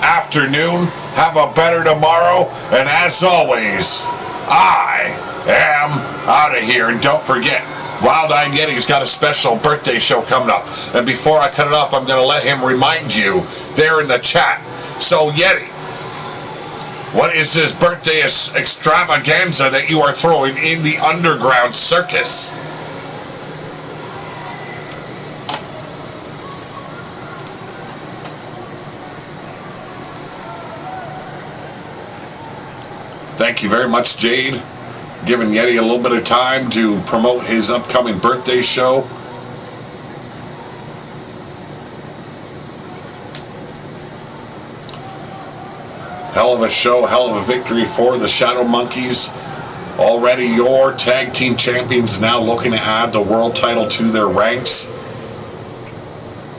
afternoon. Have a better tomorrow. And as always, I am out of here. And don't forget, Wild Eyed Yeti's got a special birthday show coming up. And before I cut it off, I'm going to let him remind you there in the chat. So, Yeti, what is this birthday extravaganza that you are throwing in the underground circus? Thank you very much, Jade. Giving Yeti a little bit of time to promote his upcoming birthday show. Hell of a show, hell of a victory for the Shadow Monkeys. Already your tag team champions, now looking to add the world title to their ranks.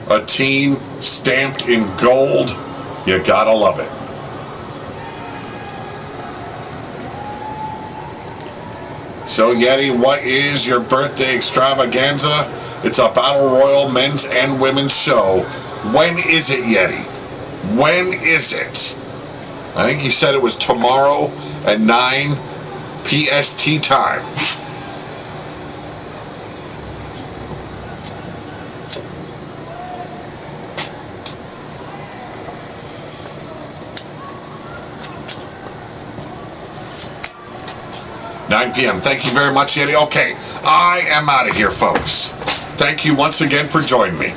A team stamped in gold. You gotta love it. So Yeti, what is your birthday extravaganza? It's a Battle Royal men's and women's show. When is it, Yeti? When is it? I think you said it was tomorrow at 9 PST time. (9 p.m.) Thank you very much, Yeti. Okay, I am out of here, folks. Thank you once again for joining me.